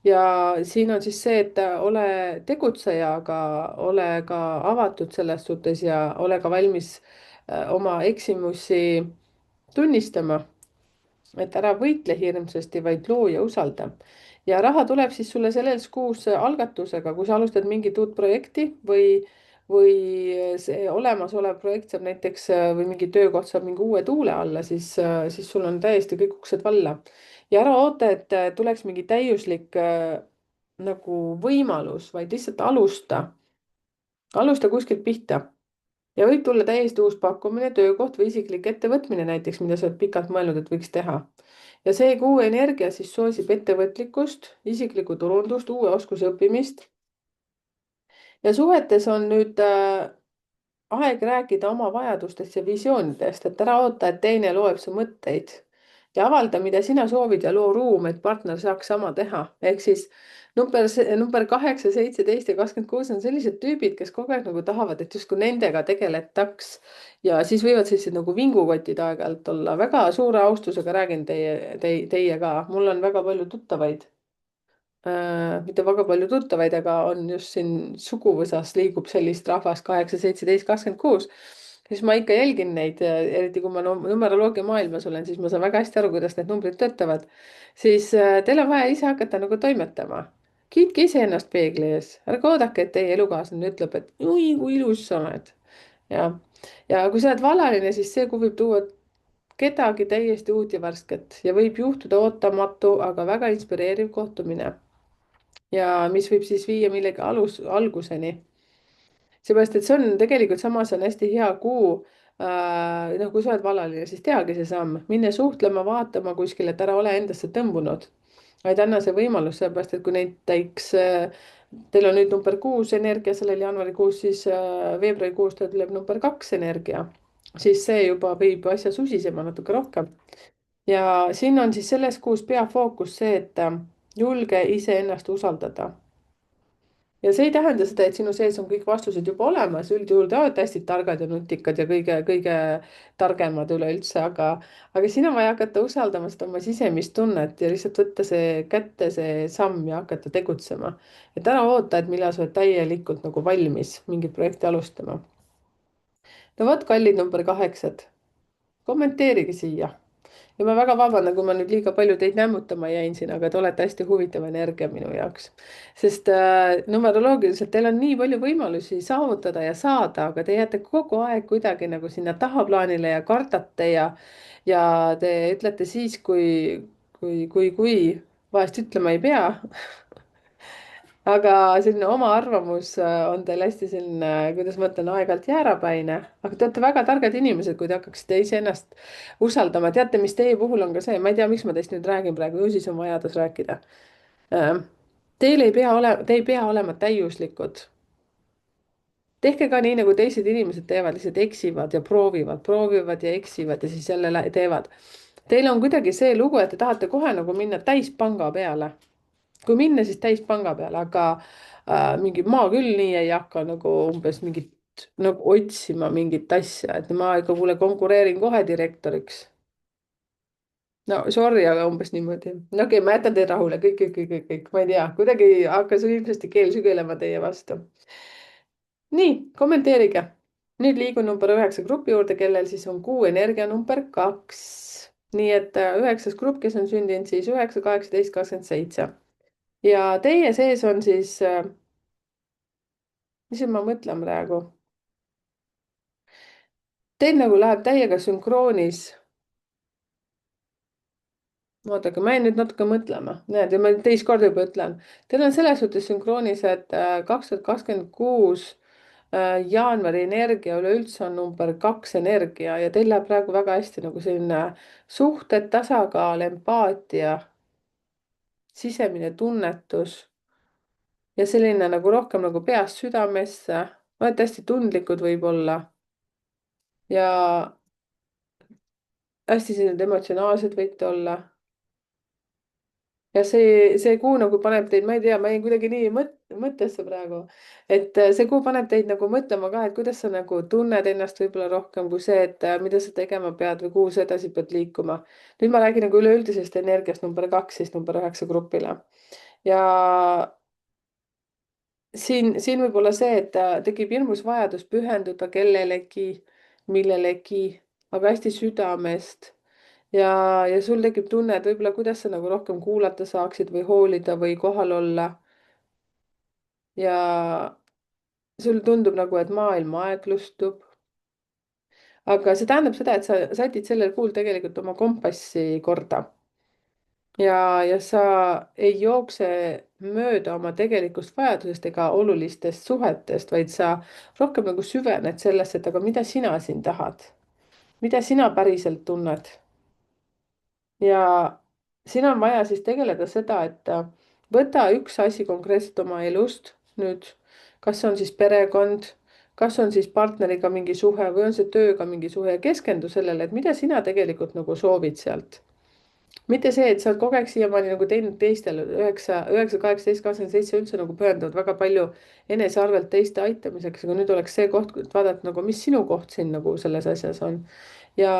ja siin on siis see, et ole tegutseja, aga ole ka avatud selles suhtes ja ole ka valmis oma eksimusi tunnistama, et ära võitle hirmsasti, vaid loo ja usalda. ja raha tuleb siis sulle selles kuus algatusega, kui sa alustad mingit uut projekti või see olemasolev projekt saab näiteks või mingi töökoht saab mingi uue tuule alla, siis sul on täiesti kõik uksed valla. ja ära oota, et tuleks mingi täiuslik nagu võimalus, vaid lihtsalt alusta kuskilt pihta ja võib tulla täiesti uus pakkumine, töökoht või isiklik ettevõtmine näiteks, mida sa oled pikalt mõelnud, et võiks teha. ja see kuu energia siis soosib ettevõtlikkust, isiklikku turundust, uue oskuse õppimist. ja suhetes on nüüd aeg rääkida oma vajadustest ja visioonidest, et ära oota, et teine loeb su mõtteid ja avalda, mida sina soovid ja loo ruum, et partner saaks sama teha. ehk siis number 8, 17 ja 26 on sellised tüübid, kes kogu aeg nagu tahavad, et justkui nendega tegeletaks ja siis võivad sellised nagu vingukotid aeg-ajalt olla. väga suure austusega räägin teiega, mul on väga palju tuttavaid mitte väga palju tuttavaid, aga on just siin suguvõsas liigub sellist rahvast 8, 17, 26. siis ma ikka jälgin neid, eriti kui ma numeroloogia maailmas olen, siis ma saan väga hästi aru, kuidas need numbrid töötavad. siis teil on vaja ise hakata nagu toimetama. kiitke iseennast peegli ees, ärge oodake, et teie elukaaslane ütleb, et oi, kui ilus sa oled. ja, ja kui sa oled valaline, siis see kuu võib tuua kedagi täiesti uut ja värsket ja võib juhtuda ootamatu, aga väga inspireeriv kohtumine ja mis võib siis viia millegi alguseni. seepärast, et see on tegelikult samas on hästi hea kuu. noh, kui sa oled vallaline, siis teagi see samm, mine suhtlema, vaatama kuskile, et ära ole endasse tõmbunud, vaid anna see võimalus, sellepärast et kui näiteks teil on nüüd number 6 energia sellel jaanuarikuus, siis veebruarikuus tuleb number 2 energia, siis see juba viib asja susisema natuke rohkem. ja siin on siis selles kuus peafookus see, et julge iseennast usaldada. ja see ei tähenda seda, et sinu sees on kõik vastused juba olemas, üldjuhul te olete hästi targad ja nutikad ja kõige targemad üleüldse, aga siin on vaja hakata usaldama seda oma sisemist tunnet ja lihtsalt võtta see kätte, see samm ja hakata tegutsema. et ära oota, et millal sa oled täielikult nagu valmis mingit projekti alustama. no vot, kallid number 8, kommenteerige siia ja ma väga vabandan, kui ma nüüd liiga palju teid nämmutama jäin siin, aga te olete hästi huvitav energia minu jaoks. sest numeroloogiliselt teil on nii palju võimalusi saavutada ja saada, aga te jääte kogu aeg kuidagi nagu sinna tahaplaanile ja kardate ja te ütlete siis, kui vahest ütlema ei pea aga selline oma arvamus on teil hästi selline, kuidas ma ütlen, aeg-ajalt jäärapäine, aga te olete väga targad inimesed, kui te hakkaksite iseennast usaldama. teate, mis teie puhul on ka see, ma ei tea, miks ma teist nüüd räägin praegu, ju siis on vajadus rääkida. Äh, Teil ei pea olema, te ei pea olema täiuslikud. Tehke ka nii, nagu teised inimesed teevad, lihtsalt eksivad ja proovivad, proovivad ja eksivad ja siis jälle teevad. Teil on kuidagi see lugu, et te tahate kohe nagu minna täispanga peale. Kui minna, siis täispanga peale, aga mingi ma küll nii ei hakka nagu umbes mingit nagu otsima mingit asja, et ma ikka kuule konkureerin kohe direktoriks. No sorry, aga umbes niimoodi. No okei, ma jätan teid rahule, kõik, ma ei tea, kuidagi hakkas hirmsasti keel sügelema teie vastu. nii, kommenteerige. nüüd liigun number 9 grupi juurde, kellel siis on kuu energia number 2. nii et 9. grupp, kes on sündinud siis 9, 18, 27. ja teie sees on siis, mis ma mõtlen praegu, teil nagu läheb täiega sünkroonis. oodake, ma jäin nüüd natuke mõtlema, näed, ja ma teist korda juba ütlen. Teil on selles suhtes sünkroonis, et 2026 jaanuari energia üleüldse on number 2 energia ja teil läheb praegu väga hästi nagu selline suhted, tasakaal, empaatia, sisemine tunnetus ja selline nagu rohkem nagu peast südamesse. olete hästi tundlikud võib-olla ja hästi sellised emotsionaalsed võite olla. ja see kuu nagu paneb teid, ma ei tea, ma jäin kuidagi nii mõttesse praegu, et see kuu paneb teid nagu mõtlema ka, et kuidas sa nagu tunned ennast võib-olla rohkem kui see, et mida sa tegema pead või kuhu sa edasi pead liikuma. nüüd ma räägin nagu üleüldisest energiast number 2, siis number 9 grupile. ja siin võib olla see, et tekib hirmus vajadus pühenduda kellelegi, millelegi, aga hästi südamest ja sul tekib tunne, et võib-olla kuidas sa nagu rohkem kuulata saaksid või hoolida või kohal olla. ja sul tundub nagu, et maailm aeglustub. aga see tähendab seda, et sa sätid sellel kuul tegelikult oma kompassi korda. ja sa ei jookse mööda oma tegelikust vajadusest ega olulistest suhetest, vaid sa rohkem nagu süvened sellesse, et aga mida sina siin tahad, mida sina päriselt tunned. ja siin on vaja siis tegeleda seda, et võta üks asi konkreetselt oma elust nüüd, kas see on siis perekond, kas on siis partneriga mingi suhe või on see tööga mingi suhe ja keskendu sellele, et mida sina tegelikult nagu soovid sealt. mitte see, et sa oled kogu aeg siiamaani nagu teinud teistele 9, 9, 18, 27 üldse nagu pühendavad väga palju enese arvelt teiste aitamiseks, aga nüüd oleks see koht, et vaadata nagu, mis sinu koht siin nagu selles asjas on. ja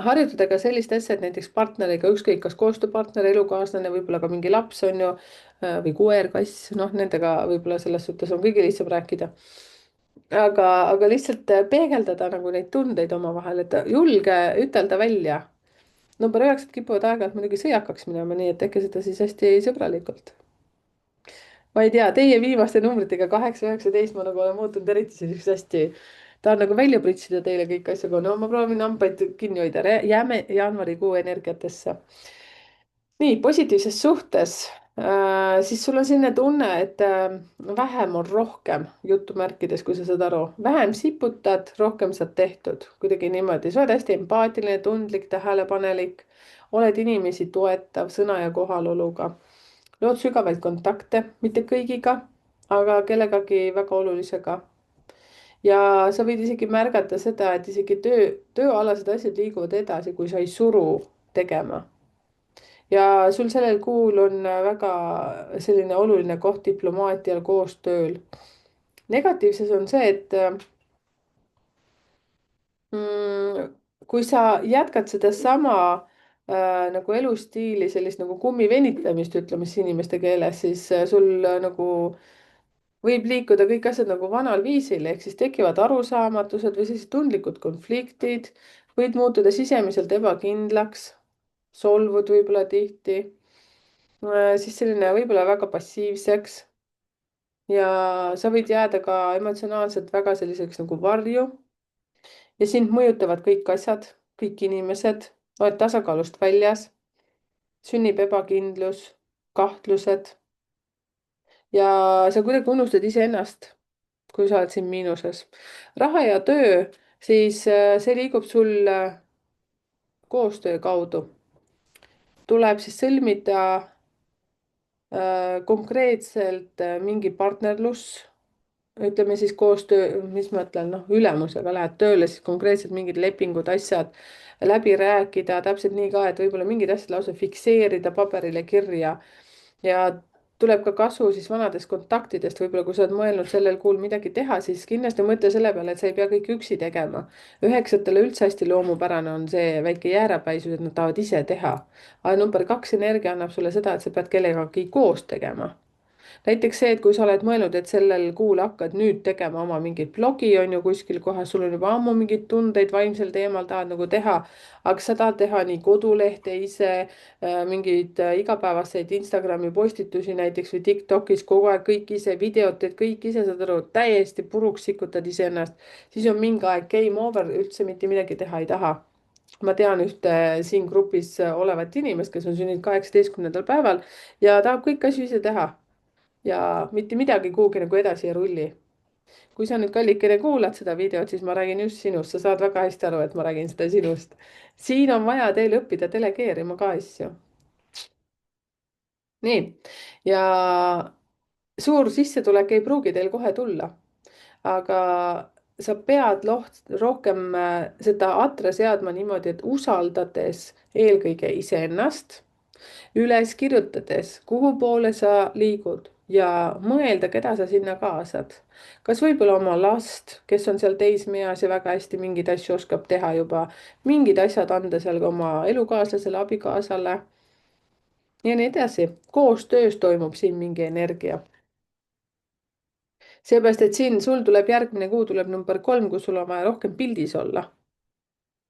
harjutada ka sellist asja, et näiteks partneriga, ükskõik kas koostööpartner, elukaaslane, võib-olla ka mingi laps on ju, või koer, kass, noh, nendega võib-olla selles suhtes on kõige lihtsam rääkida. aga lihtsalt peegeldada nagu neid tundeid omavahel, et julge ütelda välja. number 9 kipuvad aeg-ajalt muidugi sõjakaks minema, nii et tehke seda siis hästi sõbralikult. ma ei tea, teie viimaste numbritega 8, 19 ma nagu olen muutunud eriti selliseks hästi, tahan nagu välja pritsida teile kõik asju, aga no ma proovin hambaid kinni hoida, jääme jaanuarikuu energiatesse. nii, positiivses suhtes, siis sul on selline tunne, et vähem on rohkem jutumärkides, kui sa saad aru, vähem siputad, rohkem saad tehtud, kuidagi niimoodi, sa oled hästi empaatiline, tundlik, tähelepanelik, oled inimesi toetav sõna ja kohaloluga, lood sügavaid kontakte, mitte kõigiga, aga kellegagi väga olulisega. ja sa võid isegi märgata seda, et isegi tööalased asjad liiguvad edasi, kui sa ei suru tegema. ja sul sellel kuul on väga selline oluline koht diplomaatial, koostööl. negatiivses on see, et kui sa jätkad sedasama nagu elustiili, sellist nagu kummi venitamist, ütleme siis inimeste keeles, siis sul nagu võib liikuda kõik asjad nagu vanal viisil, ehk siis tekivad arusaamatused või sellised tundlikud konfliktid, võid muutuda sisemiselt ebakindlaks, solvud võib-olla tihti, siis selline võib-olla väga passiivseks ja sa võid jääda ka emotsionaalselt väga selliseks nagu varju ja sind mõjutavad kõik asjad, kõik inimesed, oled tasakaalust väljas, sünnib ebakindlus, kahtlused ja sa kuidagi unustad iseennast, kui sa oled siin miinuses. raha ja töö, siis see liigub sul koostöö kaudu. tuleb siis sõlmida konkreetselt mingi partnerlus, ütleme siis koostöö, mis ma ütlen, noh, ülemusega lähed tööle, siis konkreetselt mingid lepingud, asjad läbi rääkida, täpselt nii ka, et võib-olla mingid asjad lausa fikseerida paberile kirja ja tuleb ka kasu siis vanadest kontaktidest, võib-olla kui sa oled mõelnud sellel kuul midagi teha, siis kindlasti mõtle selle peale, et sa ei pea kõike üksi tegema. üheksatele üldse hästi loomupärane on see väike jäärapäisus, et nad tahavad ise teha. aga number kaks energia annab sulle seda, et sa pead kellegagi koos tegema. näiteks see, et kui sa oled mõelnud, et sellel kuul hakkad nüüd tegema oma mingit blogi, on ju, kuskil kohas, sul on juba ammu mingeid tundeid vaimsel teemal tahad nagu teha, aga sa tahad teha nii kodulehte ise, mingeid igapäevaseid Instagrami postitusi näiteks või TikTokis kogu aeg kõik ise, videod teed kõik ise, saad aru, täiesti puruks sikutad iseennast, siis on mingi aeg game over, üldse mitte midagi teha ei taha. ma tean ühte siin grupis olevat inimest, kes on sündinud 18. päeval ja tahab kõiki asju ise teha ja mitte midagi kuhugi nagu edasi ei rulli. kui sa nüüd, kallikene, kuulad seda videot, siis ma räägin just sinust, sa saad väga hästi aru, et ma räägin seda sinust. siin on vaja teil õppida delegeerima ka asju. nii, ja suur sissetulek ei pruugi teil kohe tulla, aga sa pead rohkem seda atre seadma niimoodi, et usaldades eelkõige iseennast, üles kirjutades, kuhu poole sa liigud ja mõelda, keda sa sinna kaasad. kas võib-olla oma last, kes on seal teismeeas ja väga hästi mingeid asju oskab teha juba, mingid asjad anda seal ka oma elukaaslasele, abikaasale ja nii edasi. koostöös toimub siin mingi energia. seepärast, et siin sul tuleb järgmine kuu tuleb number 3, kus sul on vaja rohkem pildis olla.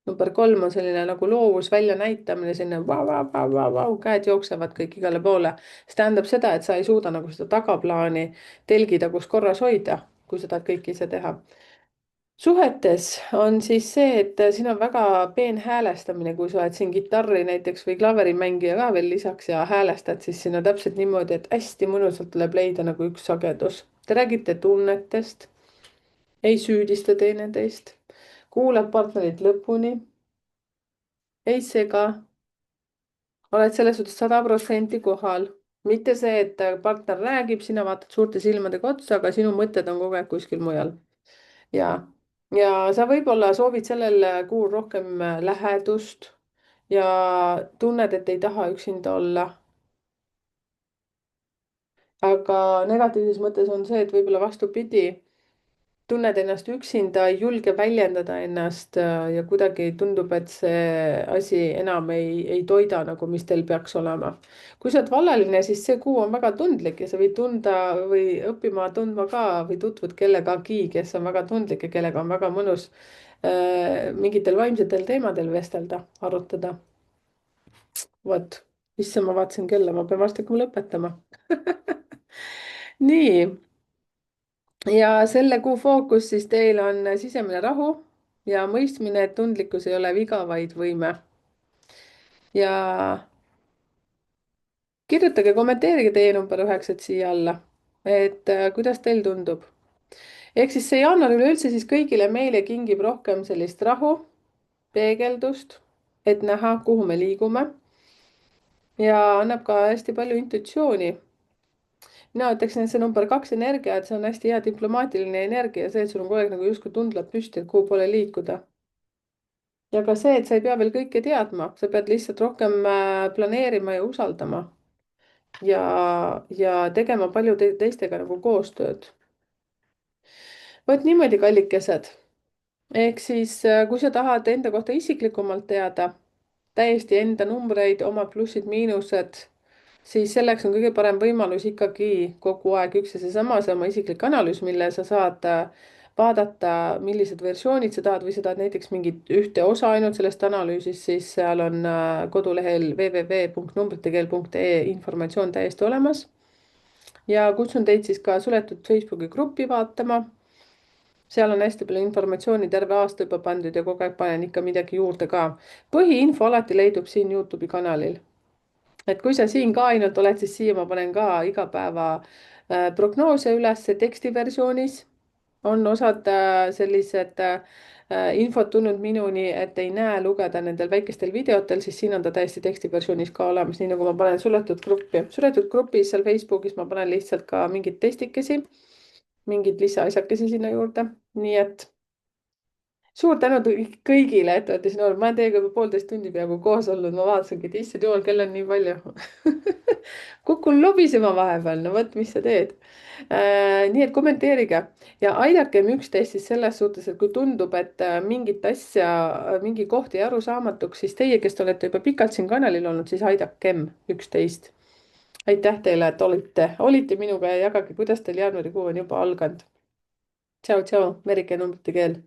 number 3 on selline nagu loovus, väljanäitamine, selline vau, vau, vau, vau, vau, käed jooksevad kõik igale poole. see tähendab seda, et sa ei suuda nagu seda tagaplaani telgitagust korras hoida, kui sa tahad kõike ise teha. suhetes on siis see, et siin on väga peenhäälestamine, kui sa oled siin kitarri näiteks või klaverimängija ka veel lisaks ja häälestad, siis siin on täpselt niimoodi, et hästi mõnusalt tuleb leida nagu üks sagedus. Te räägite tunnetest, ei süüdista teineteist, kuulad partnerit lõpuni, ei sega, oled selles suhtes 100% kohal. mitte see, et partner räägib, sina vaatad suurte silmadega otsa, aga sinu mõtted on kogu aeg kuskil mujal. ja, ja sa võib-olla soovid sellel kuul rohkem lähedust ja tunned, et ei taha üksinda olla. aga negatiivses mõttes on see, et võib-olla vastupidi, tunned ennast üksinda, ei julge väljendada ennast ja kuidagi tundub, et see asi enam ei toida nagu, mis teil peaks olema. kui sa oled vallaline, siis see kuu on väga tundlik ja sa võid tunda või õppima tundma ka või tutvud kellegagi, kes on väga tundlik ja kellega on väga mõnus mingitel vaimsetel teemadel vestelda, arutada. vot, issand, ma vaatasin kella, ma pean varsti hakkama lõpetama. nii, ja selle kuu fookus siis teil on sisemine rahu ja mõistmine, et tundlikkus ei ole viga, vaid võime. ja kirjutage, kommenteerige teie number 9 siia alla, et kuidas teil tundub. ehk siis see jaanuar üleüldse siis kõigile meile kingib rohkem sellist rahu, peegeldust, et näha, kuhu me liigume ja annab ka hästi palju intuitsiooni. mina ütleksin, et see number 2 energia, et see on hästi hea diplomaatiline energia, see, et sul on kogu aeg nagu justkui tundlad püsti, et kuhu poole liikuda. ja ka see, et sa ei pea veel kõike teadma, sa pead lihtsalt rohkem planeerima ja usaldama ja, ja tegema teistega nagu koostööd. vot niimoodi, kallikesed. ehk siis, kui sa tahad enda kohta isiklikumalt teada, täiesti enda numbreid, oma plussid-miinused, siis selleks on kõige parem võimalus ikkagi kogu aeg üks ja seesama, see oma isiklik analüüs, mille sa saad vaadata, millised versioonid sa tahad või sa tahad näiteks mingit ühte osa ainult sellest analüüsist, siis seal on kodulehel www.numbritekeel.ee informatsioon täiesti olemas. ja kutsun teid siis ka suletud Facebooki gruppi vaatama. seal on hästi palju informatsiooni terve aasta juba pandud ja kogu aeg panen ikka midagi juurde ka. põhiinfo alati leidub siin Youtube'i kanalil. et kui sa siin ka ainult oled, siis siia ma panen ka igapäeva prognoose üles tekstiversioonis. On osad sellised infod tulnud minuni, et ei näe lugeda nendel väikestel videotel, siis siin on ta täiesti tekstiversioonis ka olemas, nii nagu ma panen suletud gruppi. suletud grupis seal Facebookis ma panen lihtsalt ka mingeid testikesi, mingeid lisaasjakesi sinna juurde, nii et suur tänu kõigile, et olete siin olnud, ma olen teiega juba 1,5 tundi peaaegu koos olnud, ma vaatasingi, et issand jumal, kell on nii palju kukun lobisema vahepeal, no vot, mis sa teed. Nii et kommenteerige ja aidakem üksteist siis selles suhtes, et kui tundub, et mingit asja, mingi koht jäi arusaamatuks, siis teie, kes te olete juba pikalt siin kanalil olnud, siis aidakem üksteist. aitäh teile, et olite minuga ja jagage, kuidas teil jaanuarikuu on juba alganud. Tšau, tšau, Merike numbrite keel.